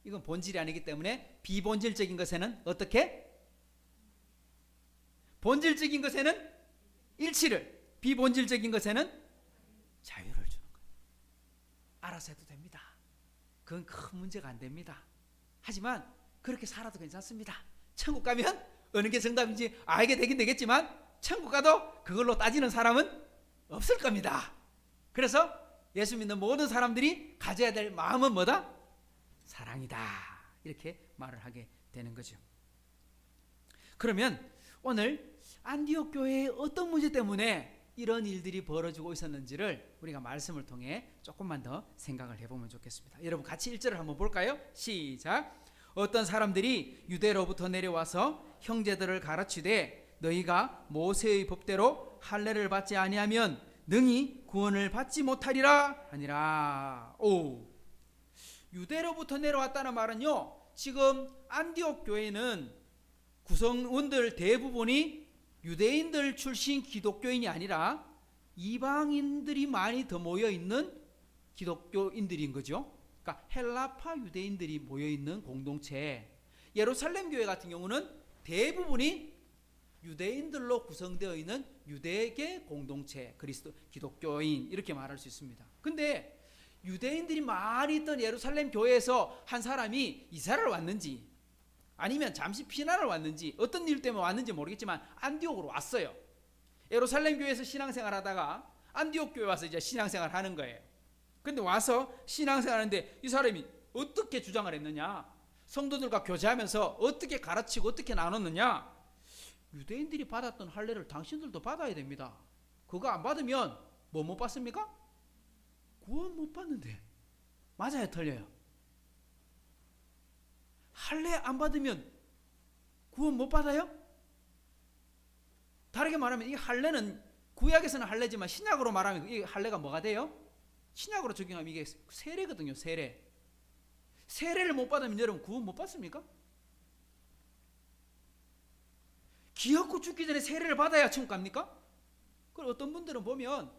이건 본질이 아니기 때문에 비본질적인 것에는 어떻게? 본질적인 것에는 일치를, 비본질적인 것에는 자유를 주는 거예요. 알아서 해도 됩니다. 그건 큰 문제가 안 됩니다. 하지만 그렇게 살아도 괜찮습니다. 천국 가면 어느 게 정답인지 알게 되긴 되겠지만 천국 가도 그걸로 따지는 사람은 없을 겁니다. 그래서 예수 믿는 모든 사람들이 가져야 될 마음은 뭐다? 사랑이다. 이렇게 말을 하게 되는 거죠. 그러면 오늘 안디옥 교회의 어떤 문제 때문에 이런 일들이 벌어지고 있었는지를 우리가 말씀을 통해 조금만 더 생각을 해보면 좋겠습니다. 여러분 같이 1절을 한번 볼까요? 시작. 어떤 사람들이 유대로부터 내려와서 형제들을 가르치되 너희가 모세의 법대로 할례를 받지 아니하면 능히 구원을 받지 못하리라 하니라. 오, 유대로부터 내려왔다는 말은요, 지금 안디옥 교회는 구성원들 대부분이 유대인들 출신 기독교인이 아니라 이방인들이 많이 더 모여있는 기독교인들인 거죠. 그러니까 헬라파 유대인들이 모여있는 공동체. 예루살렘 교회 같은 경우는 대부분이 유대인들로 구성되어 있는 유대계 공동체, 그리스도 기독교인 이렇게 말할 수 있습니다. 근데 유대인들이 많이 있던 예루살렘 교회에서 한 사람이 이사를 왔는지 아니면 잠시 피난을 왔는지 어떤 일 때문에 왔는지 모르겠지만 안디옥으로 왔어요. 예루살렘 교회에서 신앙생활 하다가 안디옥 교회 와서 이제 신앙생활 하는 거예요. 근데 와서 신앙생활 하는데 이 사람이 어떻게 주장을 했느냐, 성도들과 교제하면서 어떻게 가르치고 어떻게 나눴느냐, 유대인들이 받았던 할례를 당신들도 받아야 됩니다. 그거 안 받으면 뭐 못 받습니까? 구원 못 받는데. 맞아요, 틀려요? 할례 안 받으면 구원 못 받아요? 다르게 말하면 이 할례는 구약에서는 할례지만 신약으로 말하면 이 할례가 뭐가 돼요? 신약으로 적용하면 이게 세례거든요. 세례. 세례를 못 받으면 여러분 구원 못 받습니까? 기어코 죽기 전에 세례를 받아야 천국 갑니까? 그리고 어떤 분들은 보면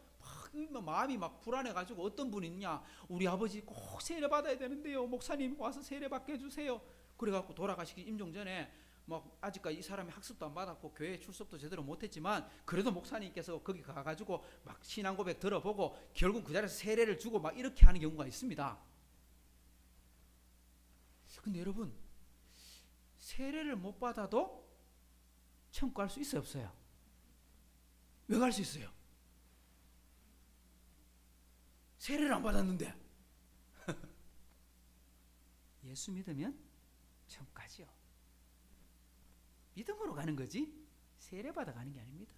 막 마음이 막 불안해가지고 어떤 분이 있냐, 우리 아버지 꼭 세례 받아야 되는데요, 목사님 와서 세례 받게 해주세요. 그래갖고 돌아가시기 임종 전에 막 아직까지 이 사람이 학습도 안 받았고 교회 출석도 제대로 못했지만 그래도 목사님께서 거기 가가지고 막 신앙 고백 들어보고 결국 그 자리에서 세례를 주고 막 이렇게 하는 경우가 있습니다. 근데 여러분, 세례를 못 받아도 천국 갈 수 있어요, 없어요? 왜 갈 수 있어요? 세례를 안 받았는데. 예수 믿으면 천국 가죠. 믿음으로 가는 거지 세례 받아 가는 게 아닙니다.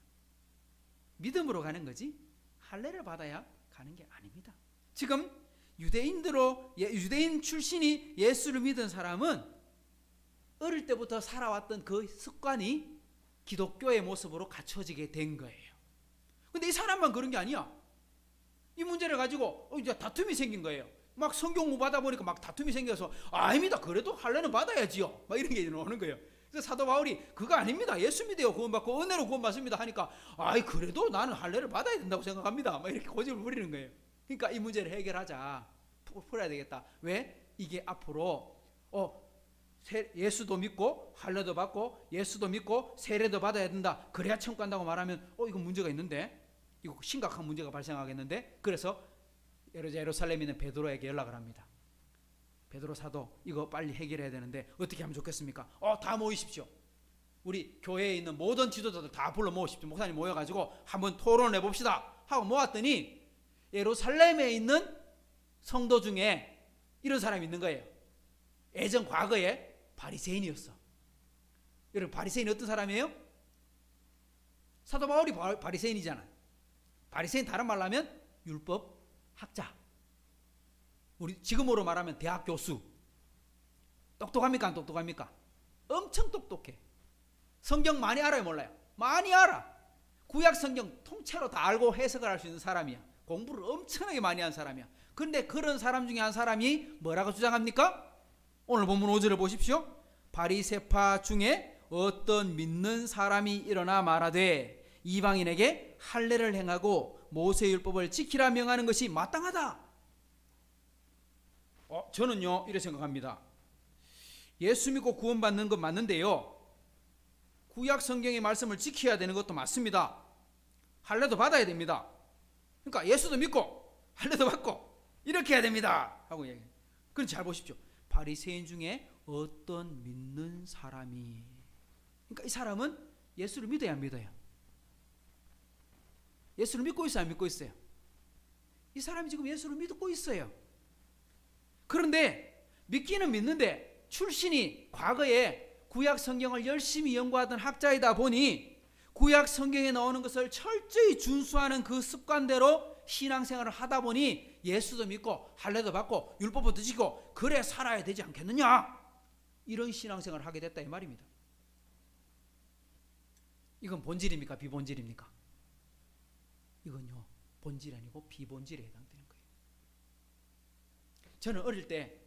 믿음으로 가는 거지 할례를 받아야 가는 게 아닙니다. 지금 유대인 출신이 예수를 믿은 사람은 어릴 때부터 살아왔던 그 습관이 기독교의 모습으로 갖춰지게 된 거예요. 근데 이 사람만 그런 게 아니야. 이 문제를 가지고 이제 다툼이 생긴 거예요. 막 성경 못 받아 보니까 막 다툼이 생겨서 아닙니다, 그래도 할례는 받아야지요, 막 이런 게 나오는 거예요. 그래서 사도 바울이 그거 아닙니다, 예수 믿어요, 구원받고 은혜로 구원받습니다 하니까 아이 그래도 나는 할례를 받아야 된다고 생각합니다, 막 이렇게 고집을 부리는 거예요. 그러니까 이 문제를 해결하자, 풀어야 되겠다. 왜? 이게 앞으로 예수도 믿고 할례도 받고 예수도 믿고 세례도 받아야 된다, 그래야 천국 간다고 말하면 이거 문제가 있는데, 이거 심각한 문제가 발생하겠는데. 그래서 예루살렘에 있는 베드로에게 연락을 합니다. 베드로 사도 이거 빨리 해결해야 되는데 어떻게 하면 좋겠습니까? 다 모이십시오. 우리 교회에 있는 모든 지도자들 다 불러 모으십시오. 목사님 모여가지고 한번 토론을 해봅시다 하고 모았더니 예루살렘에 있는 성도 중에 이런 사람이 있는 거예요. 예전 과거에 바리새인이었어. 여러분, 바리새인이 어떤 사람이에요? 사도 바울이 바리새인이잖아. 바리새인 다른 말로 하면 율법 학자. 우리 지금으로 말하면 대학 교수. 똑똑합니까, 안 똑똑합니까? 엄청 똑똑해. 성경 많이 알아요, 몰라요? 많이 알아. 구약 성경 통째로 다 알고 해석을 할 수 있는 사람이야. 공부를 엄청나게 많이 한 사람이야. 그런데 그런 사람 중에 한 사람이 뭐라고 주장합니까? 오늘 본문 5절을 보십시오. 바리새파 중에 어떤 믿는 사람이 일어나 말하되 이방인에게 할례를 행하고 모세율법을 지키라 명하는 것이 마땅하다. 저는요 이렇게 생각합니다. 예수 믿고 구원받는 건 맞는데요, 구약 성경의 말씀을 지켜야 되는 것도 맞습니다. 할례도 받아야 됩니다. 그러니까 예수도 믿고 할례도 받고 이렇게 해야 됩니다 하고 얘기해요. 그럼 잘 보십시오. 바리새인 중에 어떤 믿는 사람이, 그러니까 이 사람은 예수를 믿어야 안 믿어요? 예수를 믿고 있어요, 안 믿고 있어요? 이 사람이 지금 예수를 믿고 있어요. 그런데 믿기는 믿는데 출신이 과거에 구약 성경을 열심히 연구하던 학자이다 보니 구약 성경에 나오는 것을 철저히 준수하는 그 습관대로 신앙생활을 하다 보니 예수도 믿고 할례도 받고 율법도 지키고 그래 살아야 되지 않겠느냐, 이런 신앙생활을 하게 됐다 이 말입니다. 이건 본질입니까, 비본질입니까? 이건요 본질 아니고 비본질에 해당되는 거예요. 저는 어릴 때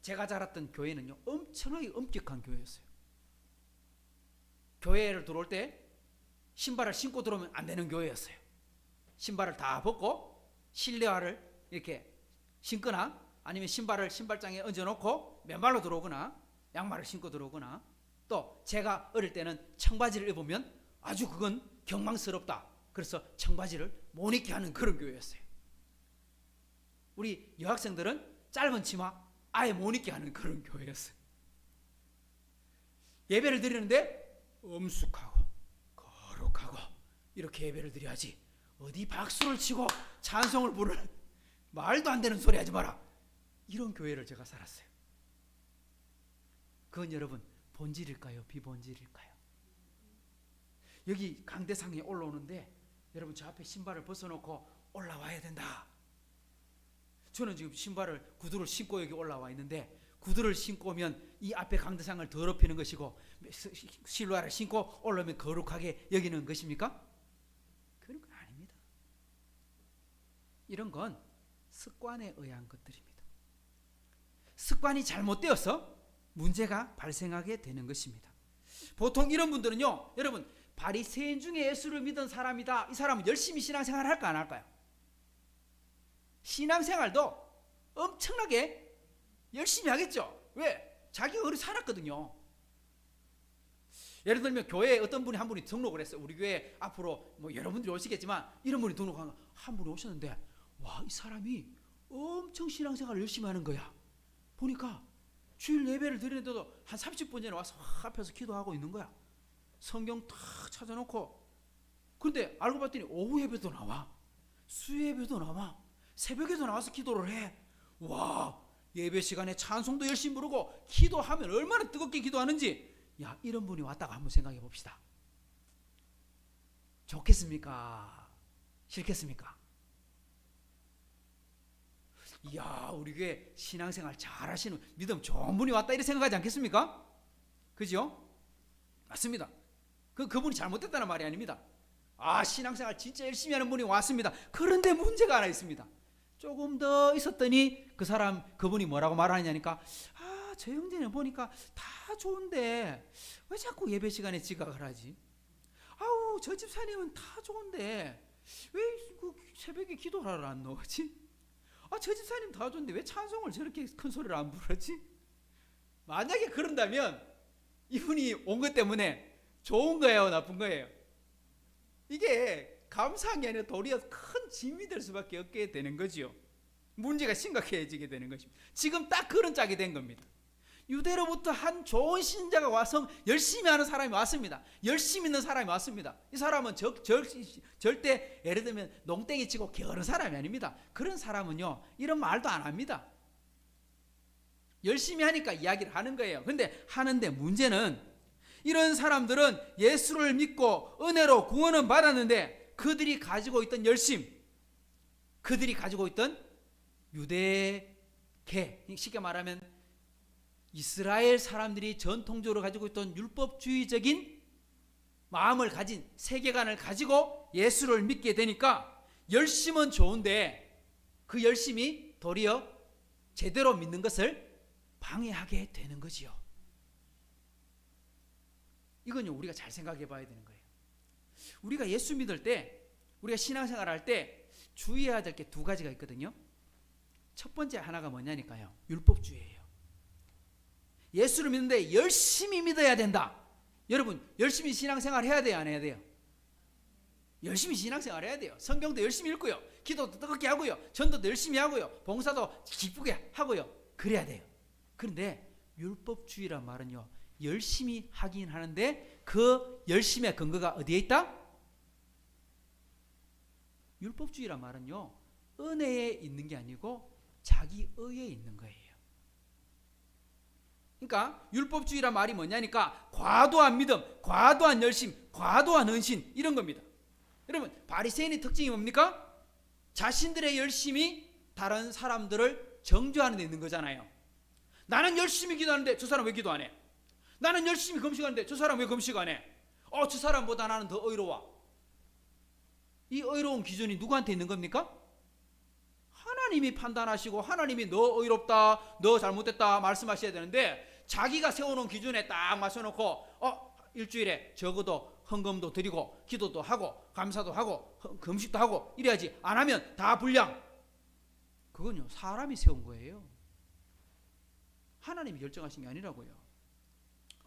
제가 자랐던 교회는요 엄청나게 엄격한 교회였어요. 교회를 들어올 때 신발을 신고 들어오면 안 되는 교회였어요. 신발을 다 벗고 실내화를 이렇게 신거나 아니면 신발을 신발장에 얹어놓고 맨발로 들어오거나 양말을 신고 들어오거나, 또 제가 어릴 때는 청바지를 입으면 아주 그건 경망스럽다, 그래서 청바지를 못 입게 하는 그런 교회였어요. 우리 여학생들은 짧은 치마 아예 못 입게 하는 그런 교회였어요. 예배를 드리는데 엄숙하고 거룩하고 이렇게 예배를 드려야지, 어디 박수를 치고 찬송을 부르는 말도 안 되는 소리 하지 마라, 이런 교회를 제가 살았어요. 그건 여러분 본질일까요, 비본질일까요? 여기 강대상에 올라오는데 여러분 저 앞에 신발을 벗어놓고 올라와야 된다. 저는 지금 신발을, 구두를 신고 여기 올라와 있는데 구두를 신고 오면 이 앞에 강대상을 더럽히는 것이고 실루아를 신고 올라오면 거룩하게 여기는 것입니까? 그런 건 아닙니다. 이런 건 습관에 의한 것들입니다. 습관이 잘못되어서 문제가 발생하게 되는 것입니다. 보통 이런 분들은요, 여러분 바리새인 중에 예수를 믿은 사람이다, 이 사람은 열심히 신앙생활을 할까 안 할까요? 신앙생활도 엄청나게 열심히 하겠죠. 왜? 자기가 그렇게 살았거든요. 예를 들면 교회에 어떤 분이 한 분이 등록을 했어요. 우리 교회 앞으로 뭐 여러분들이 오시겠지만 이런 분이 등록한 한 분이 오셨는데, 와, 이 사람이 엄청 신앙생활을 열심히 하는 거야. 보니까 주일 예배를 드리는데도 한 30분 전에 와서 앞에서 기도하고 있는 거야. 성경 탁 찾아놓고. 그런데 알고 봤더니 오후 예배도 나와, 수요예배도 나와, 새벽에도 나와서 기도를 해. 와, 예배 시간에 찬송도 열심히 부르고 기도하면 얼마나 뜨겁게 기도하는지. 야, 이런 분이 왔다가 한번 생각해 봅시다. 좋겠습니까? 싫겠습니까? 이야, 우리 교회 신앙생활 잘하시는 믿음 좋은 분이 왔다, 이렇게 생각하지 않겠습니까? 그죠? 맞습니다. 그분이 잘못됐다는 말이 아닙니다. 아, 신앙생활 진짜 열심히 하는 분이 왔습니다. 그런데 문제가 하나 있습니다. 조금 더 있었더니 그분이 뭐라고 말하냐니까, 아, 저 형제는 보니까 다 좋은데 왜 자꾸 예배 시간에 지각을 하지? 아우, 저 집사님은 다 좋은데 왜 그 새벽에 기도하러 안 나오지? 아, 저 집사님 다 좋은데 왜 찬송을 저렇게 큰 소리로 안 부르지? 만약에 그런다면 이분이 온 것 때문에 좋은 거예요, 나쁜 거예요? 이게 감사한 게 아니라 도리어 큰 짐이 될 수밖에 없게 되는 거지요. 문제가 심각해지게 되는 것입니다. 지금 딱 그런 짝이 된 겁니다. 유대로부터 한 좋은 신자가 와서 열심히 하는 사람이 왔습니다. 열심히 있는 사람이 왔습니다. 이 사람은 절대 예를 들면 농땡이 치고 게으른 사람이 아닙니다. 그런 사람은요 이런 말도 안 합니다. 열심히 하니까 이야기를 하는 거예요. 근데 하는데 문제는 이런 사람들은 예수를 믿고 은혜로 구원은 받았는데 그들이 가지고 있던 열심, 그들이 가지고 있던 유대계, 쉽게 말하면 이스라엘 사람들이 전통적으로 가지고 있던 율법주의적인 마음을 가진 세계관을 가지고 예수를 믿게 되니까 열심은 좋은데 그 열심이 도리어 제대로 믿는 것을 방해하게 되는 거지요. 이건요 우리가 잘 생각해 봐야 되는 거예요. 우리가 예수 믿을 때, 우리가 신앙생활 할 때 주의해야 될 게 두 가지가 있거든요. 첫 번째 하나가 뭐냐니까요. 율법주의예요. 예수를 믿는데 열심히 믿어야 된다. 여러분 열심히 신앙생활 해야 돼요, 안 해야 돼요? 열심히 신앙생활 해야 돼요. 성경도 열심히 읽고요. 기도도 뜨겁게 하고요. 전도도 열심히 하고요. 봉사도 기쁘게 하고요. 그래야 돼요. 그런데 율법주의란 말은요, 열심히 하긴 하는데 그 열심의 근거가 어디에 있다? 율법주의란 말은요, 은혜에 있는 게 아니고 자기 의에 있는 거예요. 그러니까 율법주의란 말이 뭐냐니까 과도한 믿음, 과도한 열심, 과도한 헌신 이런 겁니다. 여러분 바리새인의 특징이 뭡니까? 자신들의 열심이 다른 사람들을 정죄하는 데 있는 거잖아요. 나는 열심히 기도하는데 저 사람 왜 기도 안 해? 나는 열심히 금식하는데 저 사람 왜 금식 안 해? 저 사람보다 나는 더 의로워. 이 의로운 기준이 누구한테 있는 겁니까? 하나님이 판단하시고 하나님이 너 의롭다, 너 잘못됐다 말씀하셔야 되는데 자기가 세워놓은 기준에 딱 맞춰놓고 일주일에 적어도 헌금도 드리고 기도도 하고 감사도 하고 금식도 하고 이래야지, 안 하면 다 불량. 그건요 사람이 세운 거예요. 하나님이 결정하신 게 아니라고요.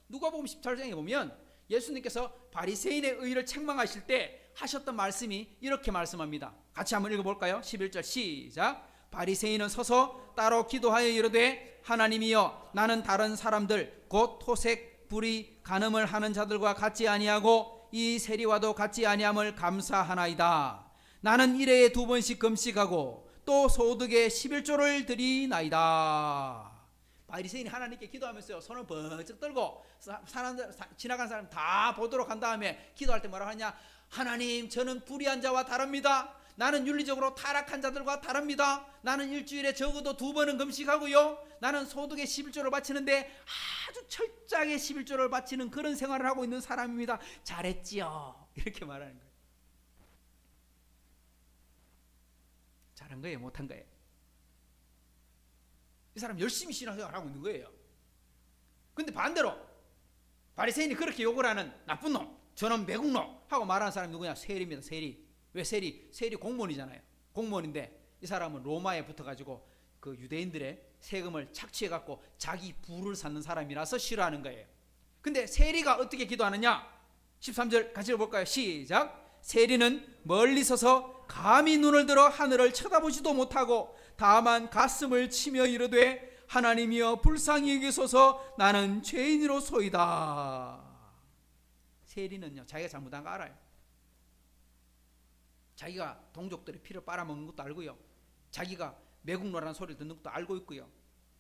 누가복음 18장에 보면 예수님께서 바리새인의 의를 책망하실 때 하셨던 말씀이 이렇게 말씀합니다. 같이 한번 읽어볼까요? 11절 시작. 바리새인은 서서 따로 기도하여 이르되 하나님이여 나는 다른 사람들 곧 토색 불의 간음을 하는 자들과 같지 아니하고 이 세리와도 같지 아니함을 감사하나이다. 나는 일회에 2번씩 금식하고 또 소득의 11조를 드리나이다. 바리새인이 하나님께 기도하면서요 손을 번쩍 들고 사람들, 지나간 사람 다 보도록 한 다음에 기도할 때 뭐라고 하냐? 하나님 저는 불의한 자와 다릅니다. 나는 윤리적으로 타락한 자들과 다릅니다. 나는 일주일에 적어도 2번은 금식하고요. 나는 소득의 11조를 바치는데 아주 철저하게 11조를 바치는 그런 생활을 하고 있는 사람입니다. 잘했지요. 이렇게 말하는 거예요. 잘한 거예요? 못한 거예요? 이 사람 열심히 신앙생활을 하고 있는 거예요. 근데 반대로 바리새인이 그렇게 욕을 하는 나쁜 놈, 저놈 매국놈 하고 말하는 사람이 누구냐? 세리입니다. 세리. 왜 세리? 세리 공무원이잖아요. 공무원인데 이 사람은 로마에 붙어가지고 그 유대인들의 세금을 착취해갖고 자기 부를 쌓는 사람이라서 싫어하는 거예요. 근데 세리가 어떻게 기도하느냐? 13절 같이 읽어볼까요? 시작. 세리는 멀리 서서 감히 눈을 들어 하늘을 쳐다보지도 못하고 다만 가슴을 치며 이르되 하나님이여 불쌍히 여기소서 나는 죄인이로소이다. 세리는요 자기가 잘못한 거 알아요. 자기가 동족들의 피를 빨아먹는 것도 알고요. 자기가 매국노라는 소리를 듣는 것도 알고 있고요.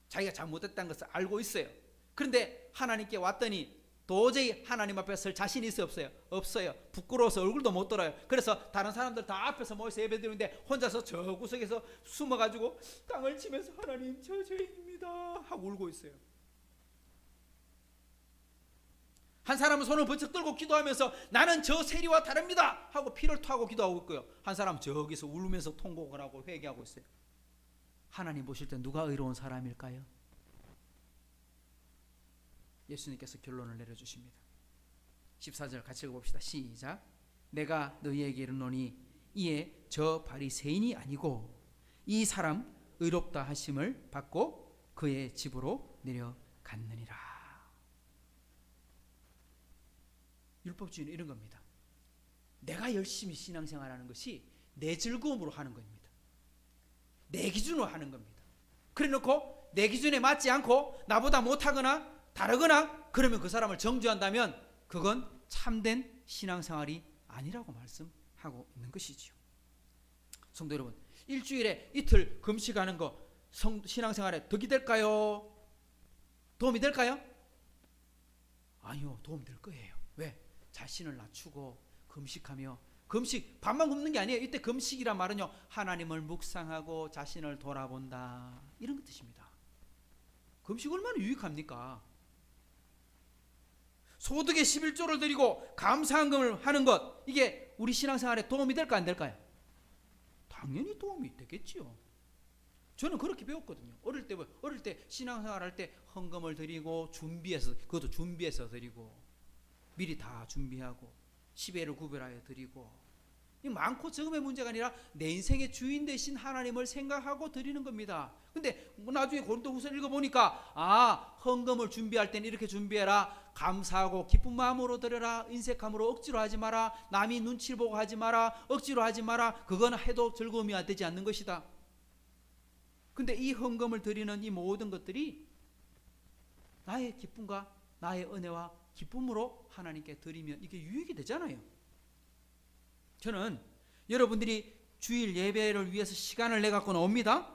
자기가 잘못했다는 것을 알고 있어요. 그런데 하나님께 왔더니 도저히 하나님 앞에 설 자신이 있어요? 없어요? 없어요. 부끄러워서 얼굴도 못 들어요. 그래서 다른 사람들 다 앞에서 모여서 예배드리는데 혼자서 저 구석에서 숨어가지고 땅을 치면서 하나님 저 죄인입니다 하고 울고 있어요. 한 사람은 손을 번쩍 들고 기도하면서 나는 저 세리와 다릅니다 하고 피를 토하고 기도하고 있고요. 한 사람은 저기서 울면서 통곡을 하고 회개하고 있어요. 하나님 보실 때 누가 의로운 사람일까요? 예수님께서 결론을 내려주십니다. 14절 같이 읽어봅시다. 시작. 내가 너희에게 이르노니 이에 저 바리새인이 아니고 이 사람 의롭다 하심을 받고 그의 집으로 내려갔느니라. 율법주의는 이런 겁니다. 내가 열심히 신앙생활하는 것이 내 즐거움으로 하는 겁니다. 내 기준으로 하는 겁니다. 그래놓고 내 기준에 맞지 않고 나보다 못하거나 다르거나 그러면 그 사람을 정죄한다면 그건 참된 신앙생활이 아니라고 말씀하고 있는 것이지요. 성도 여러분, 일주일에 이틀 금식하는 거 신앙생활에 덕이 될까요? 도움이 될까요? 아니요, 도움이 될 거예요. 왜? 자신을 낮추고 금식하며, 금식 밥만 굶는 게 아니에요. 이때 금식이란 말은요 하나님을 묵상하고 자신을 돌아본다 이런 그 뜻입니다. 금식 얼마나 유익합니까? 소득의 11조를 드리고 감사한금을 하는 것, 이게 우리 신앙생활에 도움이 될까 안 될까요? 당연히 도움이 되겠지요. 저는 그렇게 배웠거든요. 어릴 때 신앙생활 할 때 헌금을 드리고 준비해서, 그것도 준비해서 드리고 미리 다 준비하고 10회를 구별하여 드리고 이 많고 적음의 문제가 아니라 내 인생의 주인 되신 하나님을 생각하고 드리는 겁니다. 근데 나중에 고린도후서 읽어보니까 헌금을 준비할 때는 이렇게 준비해라. 감사하고 기쁜 마음으로 드려라. 인색함으로 억지로 하지 마라. 남이 눈치를 보고 하지 마라. 억지로 하지 마라. 그거는 해도 즐거움이 되지 않는 것이다. 근데 이 헌금을 드리는 이 모든 것들이 나의 기쁨과 나의 은혜와 기쁨으로 하나님께 드리면 이게 유익이 되잖아요. 저는 여러분들이 주일 예배를 위해서 시간을 내갖고 나옵니다.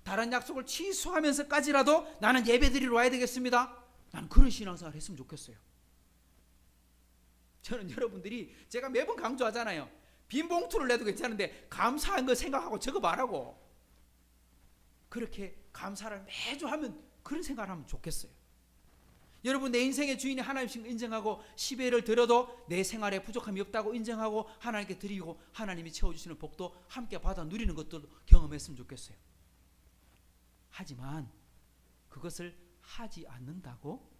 다른 약속을 취소하면서까지라도 나는 예배 드리러 와야 되겠습니다. 나는 그런 신앙생활을 했으면 좋겠어요. 저는 여러분들이 제가 매번 강조하잖아요. 빈 봉투를 내도 괜찮은데 감사한 거 생각하고 적어봐라고. 그렇게 감사를 매주 하면 그런 생각을 하면 좋겠어요. 여러분 내 인생의 주인이 하나님씩 인정하고 10회를 드려도 내 생활에 부족함이 없다고 인정하고 하나님께 드리고 하나님이 채워주시는 복도 함께 받아 누리는 것도 경험했으면 좋겠어요. 하지만 그것을 하지 않는다고,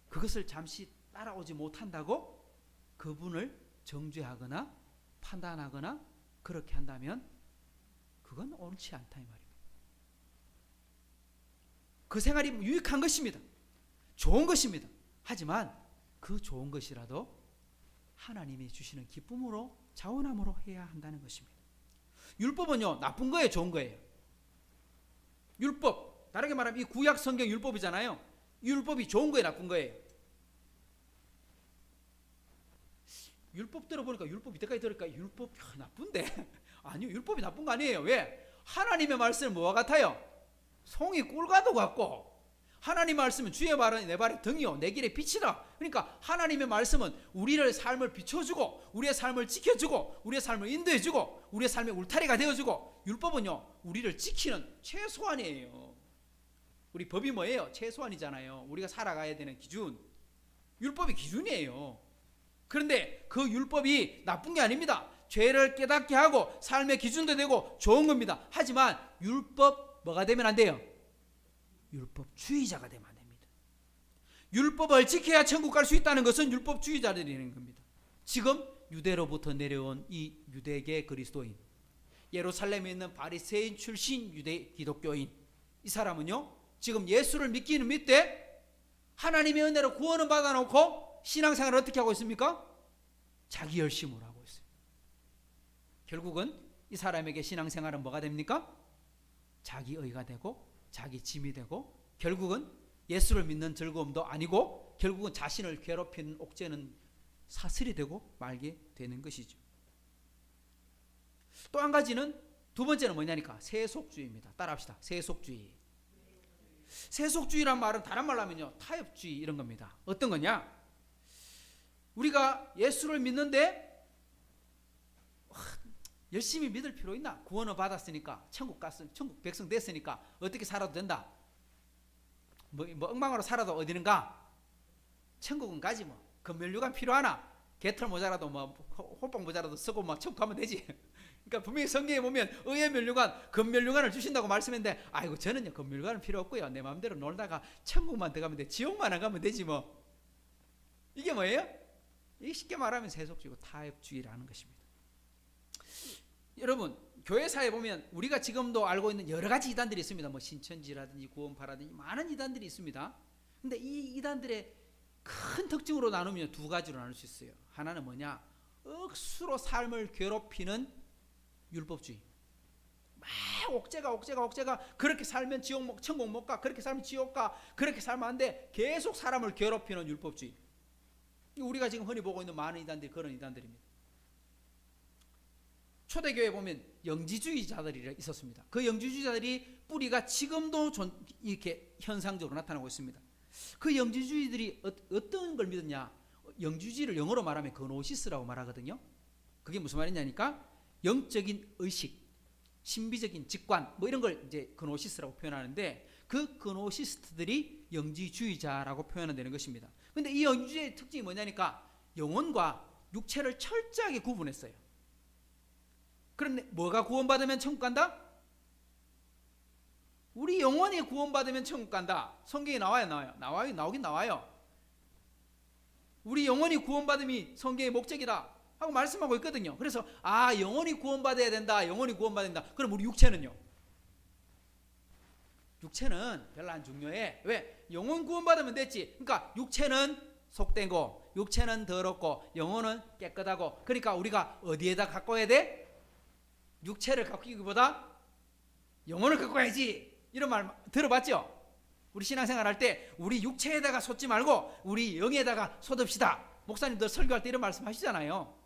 그것을 잠시 따라오지 못한다고 그분을 정죄하거나 판단하거나 그렇게 한다면 그건 옳지 않다 이 말입니다. 그 생활이 유익한 것입니다. 좋은 것입니다. 하지만 그 좋은 것이라도 하나님이 주시는 기쁨으로 자원함으로 해야 한다는 것입니다. 율법은요 나쁜 거예요, 좋은 거예요? 율법, 다르게 말하면 이 구약 성경 율법이잖아요. 율법이 좋은 거예요, 나쁜 거예요? 율법 들어보니까 율법 이때까지 들으니까 율법 나쁜데 아니요, 율법이 나쁜 거 아니에요. 왜? 하나님의 말씀은 뭐와 같아요? 송이 꿀과도 같고, 하나님의 말씀은 주의 발은 내 발의 등이요 내 길의 빛이다. 그러니까 하나님의 말씀은 우리의 삶을 비춰주고 우리의 삶을 지켜주고 우리의 삶을 인도해주고 우리의 삶의 울타리가 되어주고, 율법은요 우리를 지키는 최소한이에요. 우리 법이 뭐예요? 최소한이잖아요. 우리가 살아가야 되는 기준. 율법이 기준이에요. 그런데 그 율법이 나쁜 게 아닙니다. 죄를 깨닫게 하고 삶의 기준도 되고 좋은 겁니다. 하지만 율법 뭐가 되면 안 돼요? 율법주의자가 되면 안 됩니다. 율법을 지켜야 천국 갈 수 있다는 것은 율법주의자들이라는 겁니다. 지금 유대로부터 내려온 이 유대계 그리스도인, 예루살렘에 있는 바리새인 출신 유대 기독교인, 이 사람은요 지금 예수를 믿기는 믿되 하나님의 은혜로 구원은 받아놓고 신앙생활을 어떻게 하고 있습니까? 자기 열심으로 하고 있어요. 결국은 이 사람에게 신앙생활은 뭐가 됩니까? 자기 의가 되고 자기 짐이 되고, 결국은 예수를 믿는 즐거움도 아니고 결국은 자신을 괴롭히는 옥죄는 사슬이 되고 말게 되는 것이죠. 또 한 가지는, 두 번째는 뭐냐니까 세속주의입니다. 따라합시다. 세속주의. 세속주의란 말은 다른 말로 하면요 타협주의 이런 겁니다. 어떤 거냐? 우리가 예수를 믿는데 열심히 믿을 필요 있나? 구원을 받았으니까, 천국 백성 됐으니까 어떻게 살아도 된다. 뭐 엉망으로 살아도 어디는가? 천국은 가지 뭐. 금면류관 필요하나? 개털 모자라도 뭐 호빵 모자라도 쓰고 막 천국 가면 되지. 그러니까 분명히 성경에 보면 의의 면류관, 금면류관을 주신다고 말씀했는데, 아이고 저는요 금면류관은 필요 없고요. 내 마음대로 놀다가 천국만 들어가면 돼. 지옥만 안 가면 되지 뭐. 이게 뭐예요? 이게 쉽게 말하면 세속주의고 타협주의라는 것입니다. 여러분 교회사에 보면 우리가 지금도 알고 있는 여러 가지 이단들이 있습니다. 뭐 신천지라든지 구원파라든지 많은 이단들이 있습니다. 근데 이 이단들의 큰 특징으로 나누면 두 가지로 나눌 수 있어요. 하나는 뭐냐? 억수로 삶을 괴롭히는 율법주의. 막 옥죄가 그렇게 살면 천국 못 가, 그렇게 살면 지옥 가, 그렇게 살면 안 돼. 계속 사람을 괴롭히는 율법주의. 우리가 지금 흔히 보고 있는 많은 이단들이 그런 이단들입니다. 초대교회에 보면 영지주의자들이 있었습니다. 그 영지주의자들이 뿌리가 지금도 이렇게 현상적으로 나타나고 있습니다. 그 영지주의들이 어떤 걸 믿었냐? 영지주의를 영어로 말하면 그노시스라고 말하거든요. 그게 무슨 말이냐니까 영적인 의식, 신비적인 직관 뭐 이런 걸 이제 그노시스라고 표현하는데, 그 그노시스트들이 영지주의자라고 표현되는 것입니다. 근데 이 영지주의의 특징이 뭐냐니까 영혼과 육체를 철저하게 구분했어요. 그런데 뭐가 구원받으면 천국 간다? 우리 영혼이 구원받으면 천국 간다. 성경에 나오긴 나와요. 우리 영혼이 구원받음이 성경의 목적이다. 하고 말씀하고 있거든요. 그래서 영혼이 구원받아야 된다. 영혼이 구원받아야 된다. 그럼 우리 육체는요? 육체는 별로 안 중요해. 왜? 영혼 구원받으면 됐지. 그러니까 육체는 속되고 육체는 더럽고 영혼은 깨끗하고, 그러니까 우리가 어디에다 가꿔야 돼? 육체를 가꾸기보다 영혼을 가꿔야지. 이런 말 들어봤죠? 우리 신앙생활 할 때 우리 육체에다가 쏟지 말고 우리 영에다가 쏟읍시다. 목사님들 설교할 때 이런 말씀 하시잖아요.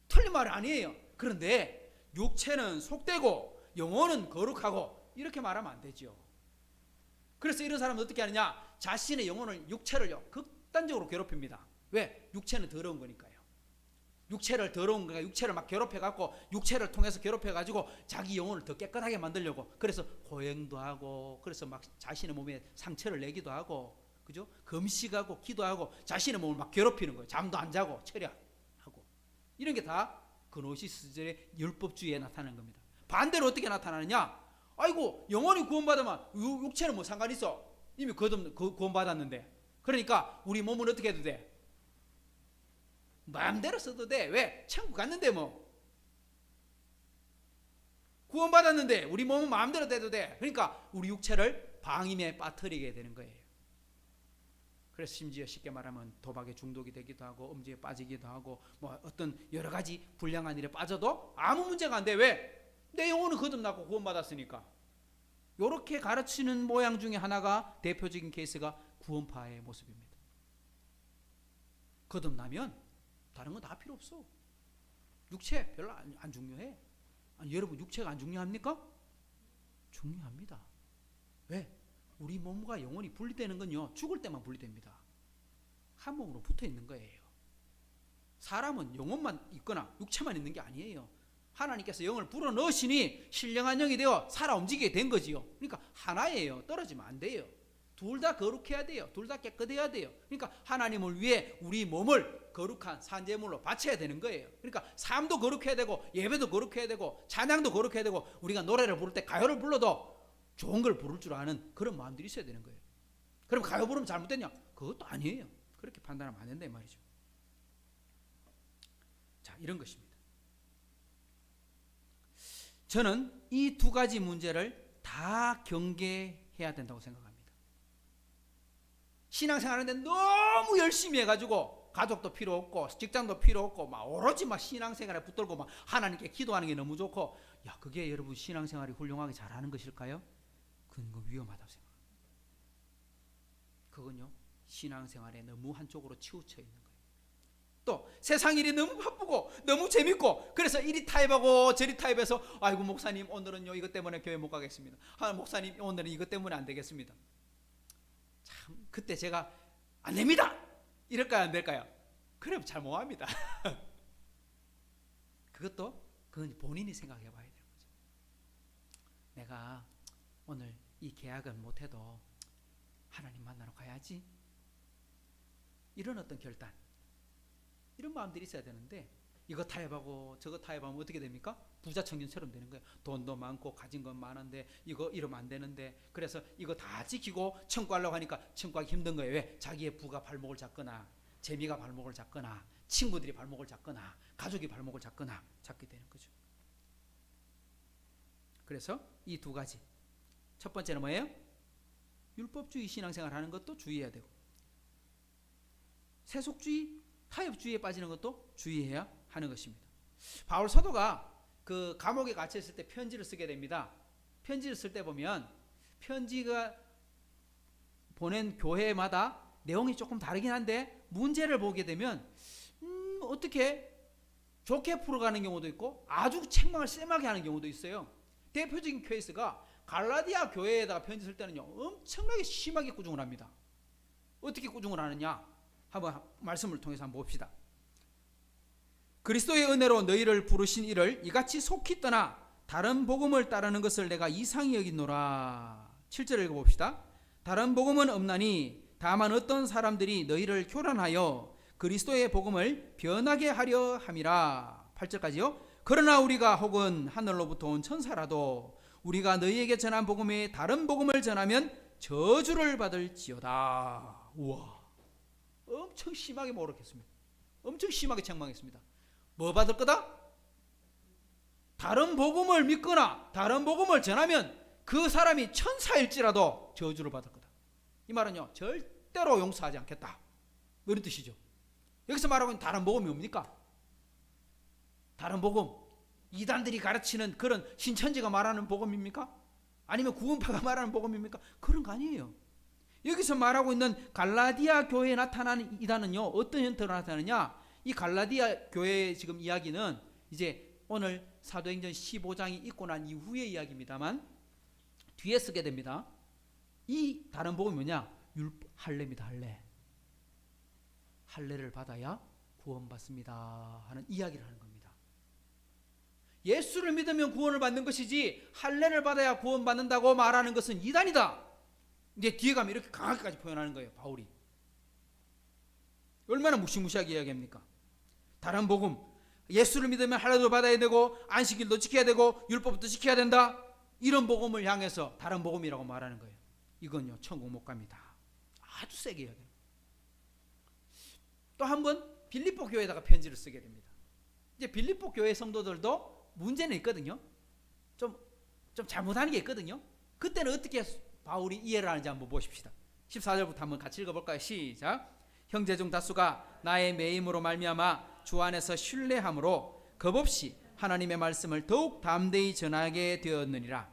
틀린 말 아니에요. 그런데 육체는 속되고 영혼은 거룩하고 이렇게 말하면 안 되죠. 그래서 이런 사람은 어떻게 하느냐? 자신의 영혼을, 육체를요 극단적으로 괴롭힙니다. 왜? 육체는 더러운 거니까요. 육체를 더러운 거니까 육체를 막 괴롭혀갖고 육체를 통해서 괴롭혀가지고 자기 영혼을 더 깨끗하게 만들려고, 그래서 고행도 하고, 그래서 막 자신의 몸에 상처를 내기도 하고, 그죠? 금식하고 기도하고 자신의 몸을 막 괴롭히는 거예요. 잠도 안 자고 철야하고. 이런 게 다 그노시스절의 율법주의에 나타나는 겁니다. 반대로 어떻게 나타나느냐? 아이고 영혼이 구원받으면 육체는 뭐 상관 있어? 이미 구원받았는데. 그러니까 우리 몸은 어떻게 해도 돼? 마음대로 써도 돼. 왜? 천국 갔는데 뭐. 구원받았는데 우리 몸은 마음대로 돼도 돼. 그러니까 우리 육체를 방임에 빠뜨리게 되는 거예요. 그래서 심지어 쉽게 말하면 도박에 중독이 되기도 하고 음주에 빠지기도 하고 뭐 어떤 여러 가지 불량한 일에 빠져도 아무 문제가 안 돼. 왜? 내 영혼은 거듭났고 구원받았으니까. 이렇게 가르치는 모양 중에 하나가, 대표적인 케이스가 구원파의 모습입니다. 거듭나면 다른 건 다 필요 없어. 육체 별로 안 중요해. 아니, 여러분 육체가 안 중요합니까? 중요합니다. 왜? 우리 몸과 영혼이 분리되는 건요 죽을 때만 분리됩니다. 한 몸으로 붙어 있는 거예요. 사람은 영혼만 있거나 육체만 있는 게 아니에요. 하나님께서 영을 불어 넣으시니 신령한 영이 되어 살아 움직이게 된 거지요. 그러니까 하나예요. 떨어지면 안 돼요. 둘 다 거룩해야 돼요. 둘 다 깨끗해야 돼요. 그러니까 하나님을 위해 우리 몸을 거룩한 산제물로 바쳐야 되는 거예요. 그러니까 삶도 거룩해야 되고 예배도 거룩해야 되고 찬양도 거룩해야 되고, 우리가 노래를 부를 때 가요를 불러도 좋은 걸 부를 줄 아는 그런 마음들이 있어야 되는 거예요. 그럼 가요 부르면 잘못됐냐? 그것도 아니에요. 그렇게 판단하면 안 된다 이 말이죠. 자, 이런 것입니다. 저는 이 두 가지 문제를 다 경계해야 된다고 생각합니다. 신앙생활하는데 너무 열심히 해가지고 가족도 필요 없고 직장도 필요 없고 막 오로지 막 신앙생활에 붙들고 막 하나님께 기도하는 게 너무 좋고, 야, 그게 여러분 신앙생활이 훌륭하게 잘하는 것일까요? 그건 위험하다고 생각합니다. 그건요 신앙생활에 너무 한쪽으로 치우쳐 있는 거예요. 또 세상 일이 너무 바쁘고 너무 재밌고, 그래서 이리 타협하고 저리 타협해서 아이고 목사님 오늘은요 이것 때문에 교회 못 가겠습니다. 목사님 오늘은 이것 때문에 안 되겠습니다. 참 그때 제가 안 됩니다 이럴까요 안 될까요? 그래 잘 못합니다. 그건 본인이 생각해 봐야 되는 거죠. 내가 오늘 이 계약은 못해도 하나님 만나러 가야지, 이런 어떤 결단, 이런 마음들이 있어야 되는데, 이거 타협하고 저거 타협하면 어떻게 됩니까? 부자 청년처럼 되는 거예요. 돈도 많고 가진 건 많은데 이거 이러면 안 되는데, 그래서 이거 다 지키고 청구하려고 하니까 청구하기 힘든 거예요. 왜? 자기의 부가 발목을 잡거나 재미가 발목을 잡거나 친구들이 발목을 잡거나 가족이 발목을 잡거나 잡게 되는 거죠. 그래서 이 두 가지, 첫 번째는 뭐예요? 율법주의 신앙생활 하는 것도 주의해야 되고, 세속주의 타협주의에 빠지는 것도 주의해야 하는 것입니다. 바울 사도가 그 감옥에 갇혀 있을 때 편지를 쓰게 됩니다. 편지를 쓸 때 보면 편지가 보낸 교회마다 내용이 조금 다르긴 한데 문제를 보게 되면 어떻게 좋게 풀어가는 경우도 있고 아주 책망을 심하게 하는 경우도 있어요. 대표적인 케이스가 갈라디아 교회에다가 편지 쓸 때는요 엄청나게 심하게 꾸중을 합니다. 어떻게 꾸중을 하느냐? 한번 말씀을 통해서 한번 봅시다. 그리스도의 은혜로 너희를 부르신 이를 이같이 속히 떠나 다른 복음을 따르는 것을 내가 이상히 여기노라. 7절을 읽어봅시다. 다른 복음은 없나니 다만 어떤 사람들이 너희를 교란하여 그리스도의 복음을 변하게 하려 함이라. 8절까지요. 그러나 우리가 혹은 하늘로부터 온 천사라도 우리가 너희에게 전한 복음에 다른 복음을 전하면 저주를 받을지어다. 우와, 엄청 심하게 모욕했습니다. 엄청 심하게 책망했습니다. 뭐 받을 거다? 다른 복음을 믿거나 다른 복음을 전하면 그 사람이 천사일지라도 저주를 받을 거다. 이 말은요, 절대로 용서하지 않겠다, 뭐 이런 뜻이죠. 여기서 말하고 있는 다른 복음이 뭡니까? 다른 복음, 이단들이 가르치는 그런 신천지가 말하는 복음입니까? 아니면 구원파가 말하는 복음입니까? 그런 거 아니에요. 여기서 말하고 있는 갈라디아 교회에 나타나는 이단은요, 어떤 형태로 나타나느냐? 이 갈라디아 교회의 지금 이야기는 이제 오늘 사도행전 15장이 있고 난 이후의 이야기입니다만 뒤에 쓰게 됩니다. 이 다른 복음이 뭐냐? 할례입니다. 할례를 받아야 구원받습니다 하는 이야기를 하는 겁니다. 예수를 믿으면 구원을 받는 것이지 할례를 받아야 구원받는다고 말하는 것은 이단이다. 이제 뒤에 가면 이렇게 강하게까지 표현하는 거예요, 바울이. 얼마나 무시무시하게 이야기합니까? 다른 복음, 예수를 믿으면 할례도 받아야 되고 안식일도 지켜야 되고 율법도 지켜야 된다, 이런 복음을 향해서 다른 복음이라고 말하는 거예요. 이건요, 천국 못 갑니다. 아주 세게 이야기해요. 또 한 번 빌립보 교회에다가 편지를 쓰게 됩니다. 이제 빌립보 교회 성도들도 문제는 있거든요. 좀 잘못하는 게 있거든요. 그때는 어떻게 바울이 이해를 하는지 한번 보십시다. 14절부터 한번 같이 읽어볼까요? 시작. 형제 중 다수가 나의 매임으로 말미암아 주 안에서 신뢰함으로 겁없이 하나님의 말씀을 더욱 담대히 전하게 되었느니라.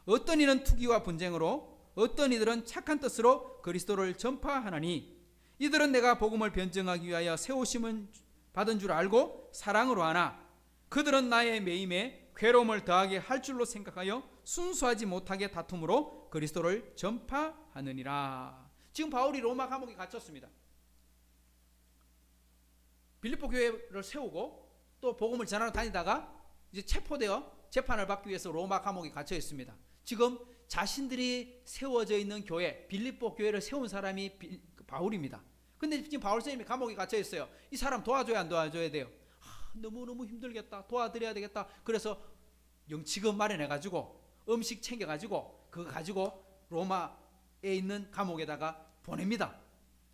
어떤 이는 투기와 분쟁으로, 어떤 이들은 착한 뜻으로 그리스도를 전파하나니, 이들은 내가 복음을 변증하기 위하여 세우심을 받은 줄 알고 사랑으로 하나 그들은 나의 매임에 괴로움을 더하게 할 줄로 생각하여 순수하지 못하게 다툼으로 그리스도를 전파하느니라. 지금 바울이 로마 감옥에 갇혔습니다. 빌립보 교회를 세우고 또 복음을 전하러 다니다가 이제 체포되어 재판을 받기 위해서 로마 감옥에 갇혀 있습니다. 지금 자신들이 세워져 있는 교회, 빌립보 교회를 세운 사람이 바울입니다. 근데 지금 바울 선생님이 감옥에 갇혀 있어요. 이 사람 도와줘야 안 도와줘야 돼요? 너무너무 힘들겠다, 도와드려야 되겠다. 그래서 영치금 마련해가지고 음식 챙겨가지고 그거 가지고 로마에 있는 감옥에다가 보냅니다.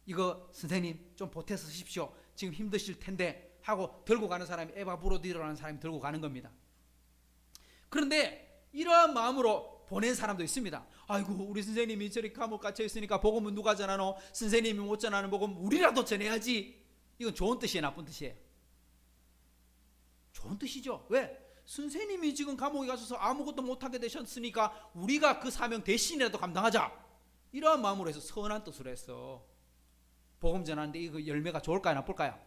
이거 선생님 좀 보태서 쓰십시오, 지금 힘드실 텐데 하고 들고 가는 사람이 에바브로디로라는 사람이 들고 가는 겁니다. 그런데 이러한 마음으로 보낸 사람도 있습니다. 아이고, 우리 선생님이 저리 감옥 갇혀 있으니까 복음은 누가 전하노? 선생님이 못 전하는 복음 우리라도 전해야지. 이건 좋은 뜻이에요, 나쁜 뜻이에요? 좋은 뜻이죠. 왜? 선생님이 지금 감옥에 가셔서 아무것도 못하게 되셨으니까 우리가 그 사명 대신이라도 감당하자, 이러한 마음으로 해서 선한 뜻으로 했어. 복음 전하는데 이거 열매가 좋을까요, 나쁠까요?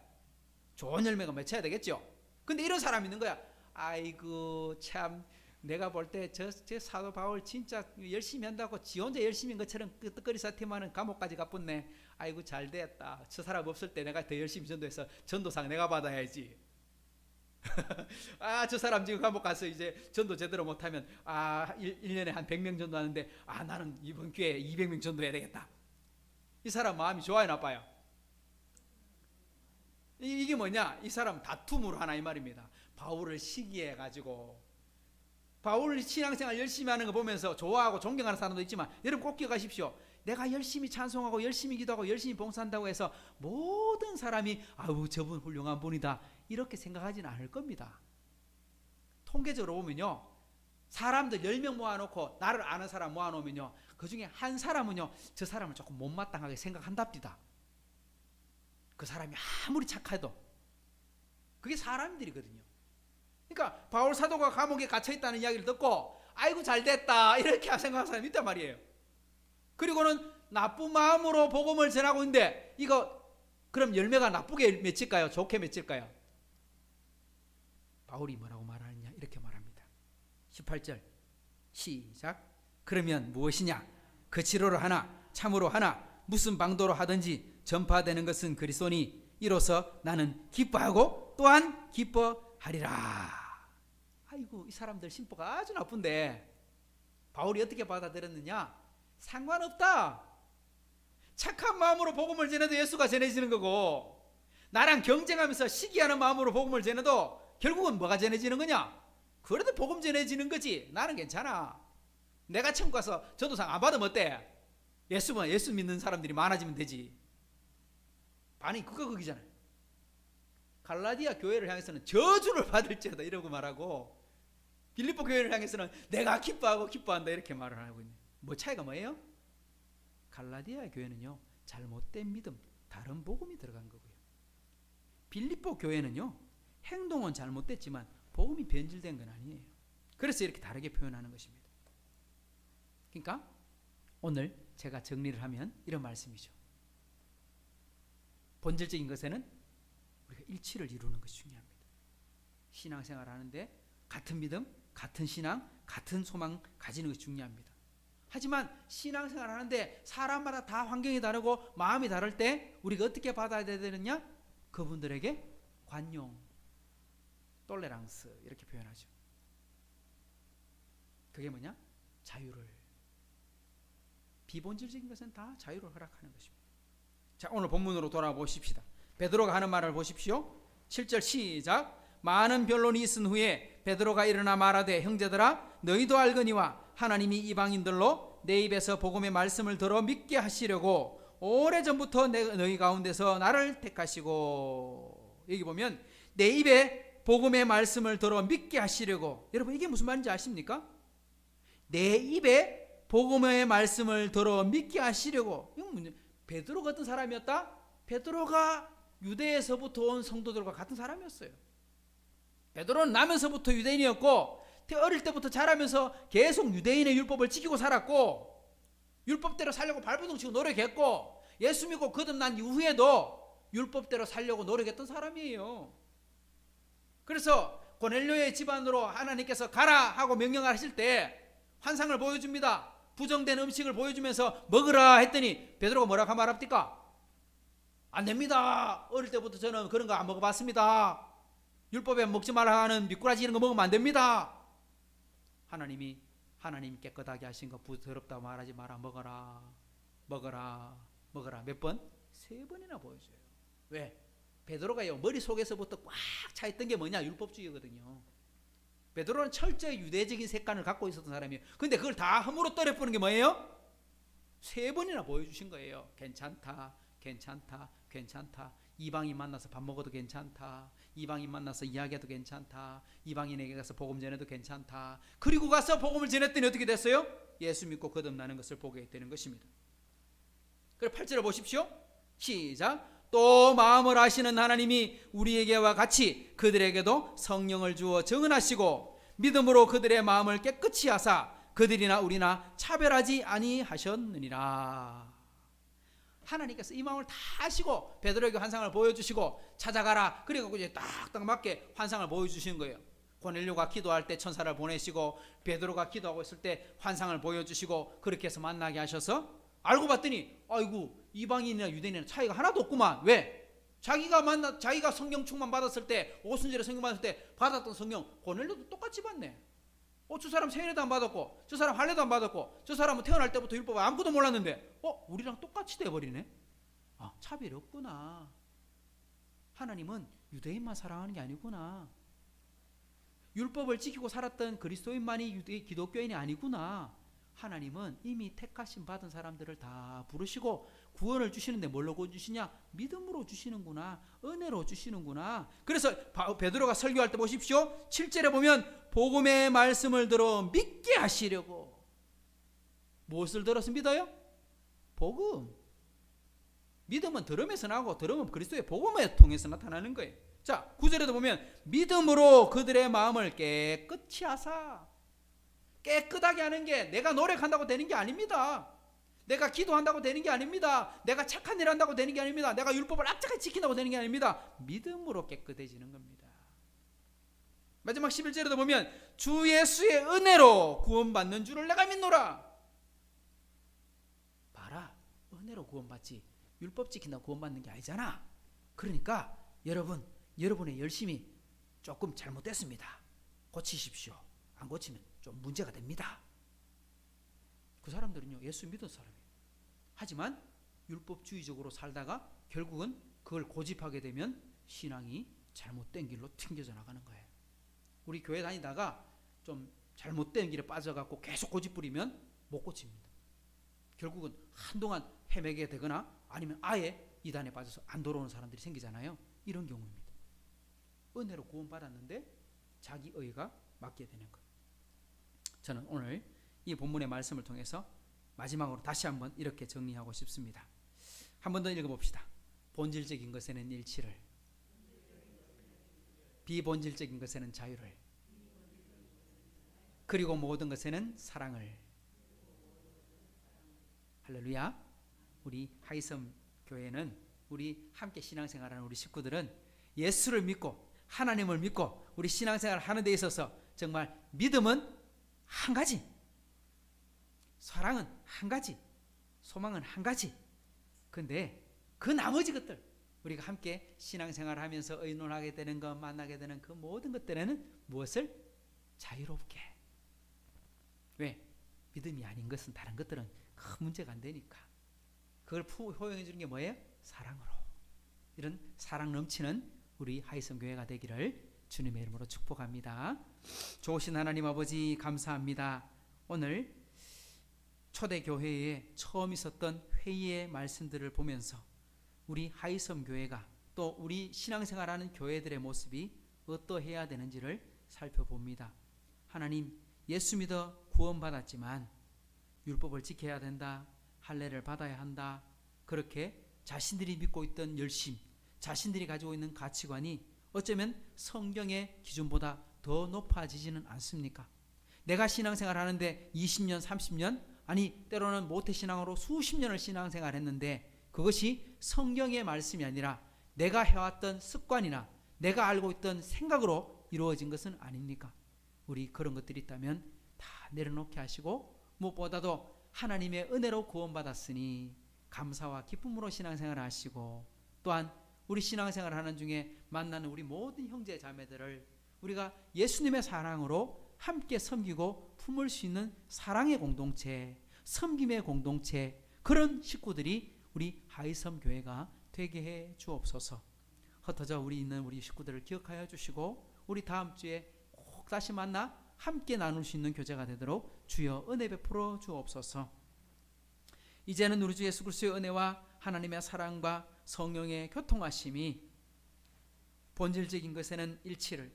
좋은 열매가 맺혀야 되겠죠. 근데 이런 사람이 있는 거야. 아이고 참, 내가 볼 때 저 사도 바울 진짜 열심히 한다고 지 혼자 열심히 한 것처럼 끄떡거리 사태만은 감옥까지 가뿐네. 아이고 잘 됐다. 저 사람 없을 때 내가 더 열심히 전도해서 전도상 내가 받아야지. 저 사람 지금 감옥 가서 이제 전도 제대로 못하면 1년에 한 100명 전도하는데 나는 이번 기회에 200명 전도해야 되겠다. 이 사람 마음이 좋아요, 나빠요? 이게 뭐냐? 이 사람 다툼으로 하나 이 말입니다. 바울을 시기해 가지고, 바울 신앙생활 열심히 하는 거 보면서 좋아하고 존경하는 사람도 있지만, 여러분 꼭 기억하십시오. 내가 열심히 찬송하고 열심히 기도하고 열심히 봉사한다고 해서 모든 사람이 저분 훌륭한 분이다 이렇게 생각하지는 않을 겁니다. 통계적으로 보면요, 사람들 10명 모아놓고 나를 아는 사람 모아놓으면요, 그 중에 한 사람은요, 저 사람을 조금 못마땅하게 생각한답니다. 그 사람이 아무리 착해도. 그게 사람들이거든요. 그러니까 바울 사도가 감옥에 갇혀있다는 이야기를 듣고 아이고 잘됐다 이렇게 생각하는 사람이 있단 말이에요. 그리고는 나쁜 마음으로 복음을 전하고 있는데 이거 그럼 열매가 나쁘게 맺힐까요, 좋게 맺힐까요? 바울이 뭐라고 말하느냐, 이렇게 말합니다. 18절 시작. 그러면 무엇이냐? 그 치료를 하나 참으로 하나 무슨 방도로 하든지 전파되는 것은 그리스도니 이로써 나는 기뻐하고 또한 기뻐하리라. 아이고, 이 사람들 심보가 아주 나쁜데 바울이 어떻게 받아들였느냐? 상관없다. 착한 마음으로 복음을 전해도 예수가 전해지는 거고, 나랑 경쟁하면서 시기하는 마음으로 복음을 전해도 결국은 뭐가 전해지는 거냐? 그래도 복음 전해지는 거지. 나는 괜찮아. 내가 천국 가서 전도상 안 받으면 어때? 예수 믿는 사람들이 많아지면 되지. 반응이 그거 거기잖아요. 갈라디아 교회를 향해서는 저주를 받을지어다 이러고 말하고, 빌립보 교회를 향해서는 내가 기뻐하고 기뻐한다 이렇게 말을 하고 있네요. 뭐 차이가 뭐예요? 갈라디아 교회는요 잘못된 믿음, 다른 복음이 들어간 거고요. 빌립보 교회는요 행동은 잘못됐지만 복음이 변질된 건 아니에요. 그래서 이렇게 다르게 표현하는 것입니다. 그러니까 오늘 제가 정리를 하면 이런 말씀이죠. 본질적인 것에는 우리가 일치를 이루는 것이 중요합니다. 신앙생활 하는데 같은 믿음, 같은 신앙, 같은 소망 가지는 것이 중요합니다. 하지만 신앙생활 하는데 사람마다 다 환경이 다르고 마음이 다를 때 우리가 어떻게 받아야 되느냐? 그분들에게 관용, 톨레랑스 이렇게 표현하죠. 그게 뭐냐? 자유를. 비본질적인 것은 다 자유를 허락하는 것입니다. 자, 오늘 본문으로 돌아보십시다. 베드로가 하는 말을 보십시오. 7절 시작. 많은 변론이 있은 후에 베드로가 일어나 말하되 형제들아 너희도 알거니와 하나님이 이방인들로 내 입에서 복음의 말씀을 들어 믿게 하시려고 오래전부터 너희 가운데서 나를 택하시고, 여기 보면 내 입에 복음의 말씀을 들어 믿게 하시려고. 여러분 이게 무슨 말인지 아십니까? 내 입에 복음의 말씀을 들어 믿게 하시려고. 베드로 같은 사람이었다? 베드로가 유대에서부터 온 성도들과 같은 사람이었어요. 베드로는 나면서부터 유대인이었고 어릴 때부터 자라면서 계속 유대인의 율법을 지키고 살았고 율법대로 살려고 발버둥 치고 노력했고 예수 믿고 거듭난 이후에도 율법대로 살려고 노력했던 사람이에요. 그래서 고넬료의 집안으로 하나님께서 가라 하고 명령하실 때 환상을 보여줍니다. 부정된 음식을 보여주면서 먹으라 했더니 베드로가 뭐라고 말합니까? 안 됩니다. 어릴 때부터 저는 그런 거 안 먹어봤습니다. 율법에 먹지 말라 하는 미꾸라지 이런 거 먹으면 안 됩니다. 하나님 깨끗하게 하신 거 부드럽다고 말하지 마라. 먹어라. 몇 번? 3번이나 보여줘요. 왜? 베드로가요 머릿속에서부터 꽉 차있던 게 뭐냐? 율법주의거든요. 베드로는 철저히 유대적인 색깔을 갖고 있었던 사람이에요. 근데 그걸 다 허물어 떨어뜨리는 게 뭐예요? 3번이나 보여주신 거예요. 괜찮다. 이방인 만나서 밥 먹어도 괜찮다. 이방인 만나서 이야기해도 괜찮다. 이방인에게 가서 복음 전해도 괜찮다. 그리고 가서 복음을 전했더니 어떻게 됐어요? 예수 믿고 거듭나는 것을 보게 되는 것입니다. 그럼 8절을 보십시오. 시작. 또 마음을 아시는 하나님이 우리에게와 같이 그들에게도 성령을 주어 증언하시고 믿음으로 그들의 마음을 깨끗이 하사 그들이나 우리나 차별하지 아니하셨느니라. 하나님께서 이 마음을 다 아시고 베드로에게 환상을 보여주시고 찾아가라. 그리고 이제 딱딱 맞게 환상을 보여주시는 거예요. 고넬료가 기도할 때 천사를 보내시고 베드로가 기도하고 있을 때 환상을 보여주시고 그렇게 해서 만나게 하셔서 알고 봤더니 아이고 이방인이나 유대인이나 차이가 하나도 없구만. 왜? 자기가 성령 충만 받았을 때 오순절에 성령 받았을 때 받았던 성령 고넬료도 똑같이 받네. 저 사람 세례도 안 받았고 저 사람 할례도 안 받았고 저 사람은 태어날 때부터 율법 아무것도 몰랐는데 우리랑 똑같이 돼버리네. 차별이 없구나. 하나님은 유대인만 사랑하는 게 아니구나. 율법을 지키고 살았던 그리스도인만이 기독교인이 아니구나. 하나님은 이미 택하심 받은 사람들을 다 부르시고 구원을 주시는데 뭘로 주시냐? 믿음으로 주시는구나. 은혜로 주시는구나. 그래서 베드로가 설교할 때 보십시오. 7절에 보면 복음의 말씀을 들어 믿게 하시려고. 무엇을 들어서 믿어요? 복음. 믿음은 들음에서 나고 들음은 그리스도의 복음을 통해서 나타나는 거예요. 자, 9절에도 보면 믿음으로 그들의 마음을 깨끗이 하사. 깨끗하게 하는 게 내가 노력한다고 되는 게 아닙니다. 내가 기도한다고 되는 게 아닙니다. 내가 착한 일 한다고 되는 게 아닙니다. 내가 율법을 악착같이 지킨다고 되는 게 아닙니다. 믿음으로 깨끗해지는 겁니다. 마지막 11절에도 보면 주 예수의 은혜로 구원받는 줄을 내가 믿노라. 봐라, 은혜로 구원받지 율법 지킨다고 구원받는 게 아니잖아. 그러니까 여러분의 열심이 조금 잘못됐습니다. 고치십시오. 안 고치면 좀 문제가 됩니다. 그 사람들은요 예수 믿은 사람이에요. 하지만 율법주의적으로 살다가 결국은 그걸 고집하게 되면 신앙이 잘못된 길로 튕겨져 나가는 거예요. 우리 교회 다니다가 좀 잘못된 길에 빠져갖고 계속 고집 부리면 못 고칩니다. 결국은 한동안 헤매게 되거나 아니면 아예 이단에 빠져서 안 돌아오는 사람들이 생기잖아요. 이런 경우입니다. 은혜로 구원받았는데 자기 의가 맡게 되는 것. 저는 오늘 이 본문의 말씀을 통해서 마지막으로 다시 한번 이렇게 정리하고 싶습니다. 한 번 더 읽어봅시다. 본질적인 것에는 일치를, 비본질적인 것에는 자유를, 그리고 모든 것에는 사랑을. 할렐루야. 우리 하이섬 교회는, 우리 함께 신앙생활하는 우리 식구들은 예수를 믿고 하나님을 믿고 우리 신앙생활을 하는 데 있어서 정말 믿음은 한 가지, 사랑은 한 가지, 소망은 한 가지. 근데 그 나머지 것들, 우리가 함께 신앙생활을 하면서 의논하게 되는 것, 만나게 되는 그 모든 것들에는 무엇을? 자유롭게. 왜? 믿음이 아닌 것은, 다른 것들은 큰 문제가 안 되니까. 그걸 허용해 주는 게 뭐예요? 사랑으로. 이런 사랑 넘치는 우리 하이섬 교회가 되기를 주님의 이름으로 축복합니다. 좋으신 하나님 아버지, 감사합니다. 오늘 초대교회에 처음 있었던 회의의 말씀들을 보면서 우리 하이섬 교회가, 또 우리 신앙생활하는 교회들의 모습이 어떠해야 되는지를 살펴봅니다. 하나님, 예수 믿어 구원받았지만 율법을 지켜야 된다, 할례를 받아야 한다, 그렇게 자신들이 믿고 있던 열심, 자신들이 가지고 있는 가치관이 어쩌면 성경의 기준보다 더 높아지지는 않습니까? 내가 신앙생활 하는데 20년, 30년, 아니 때로는 모태신앙으로 수십 년을 신앙생활 했는데 그것이 성경의 말씀이 아니라 내가 해왔던 습관이나 내가 알고 있던 생각으로 이루어진 것은 아닙니까? 우리 그런 것들이 있다면 다 내려놓게 하시고, 무엇보다도 하나님의 은혜로 구원받았으니 감사와 기쁨으로 신앙생활을 하시고, 또한 우리 신앙생활을 하는 중에 만나는 우리 모든 형제 자매들을 우리가 예수님의 사랑으로 함께 섬기고 품을 수 있는 사랑의 공동체, 섬김의 공동체, 그런 식구들이 우리 하이섬 교회가 되게 해 주옵소서. 흩어져 우리 있는 우리 식구들을 기억하여 주시고, 우리 다음 주에 꼭 다시 만나 함께 나눌 수 있는 교제가 되도록 주여 은혜 베풀어 주옵소서. 이제는 우리 주 예수 그리스도의 은혜와 하나님의 사랑과 성령의 교통하심이 본질적인 것에는 일치를,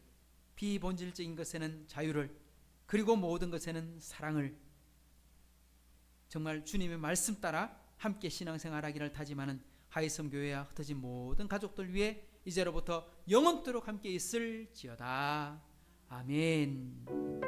비본질적인 것에는 자유를, 그리고 모든 것에는 사랑을, 정말 주님의 말씀 따라 함께 신앙생활하기를 다짐하는 하이섬 교회와 흩어진 모든 가족들 위해 이제로부터 영원토록 함께 있을지어다. 아멘.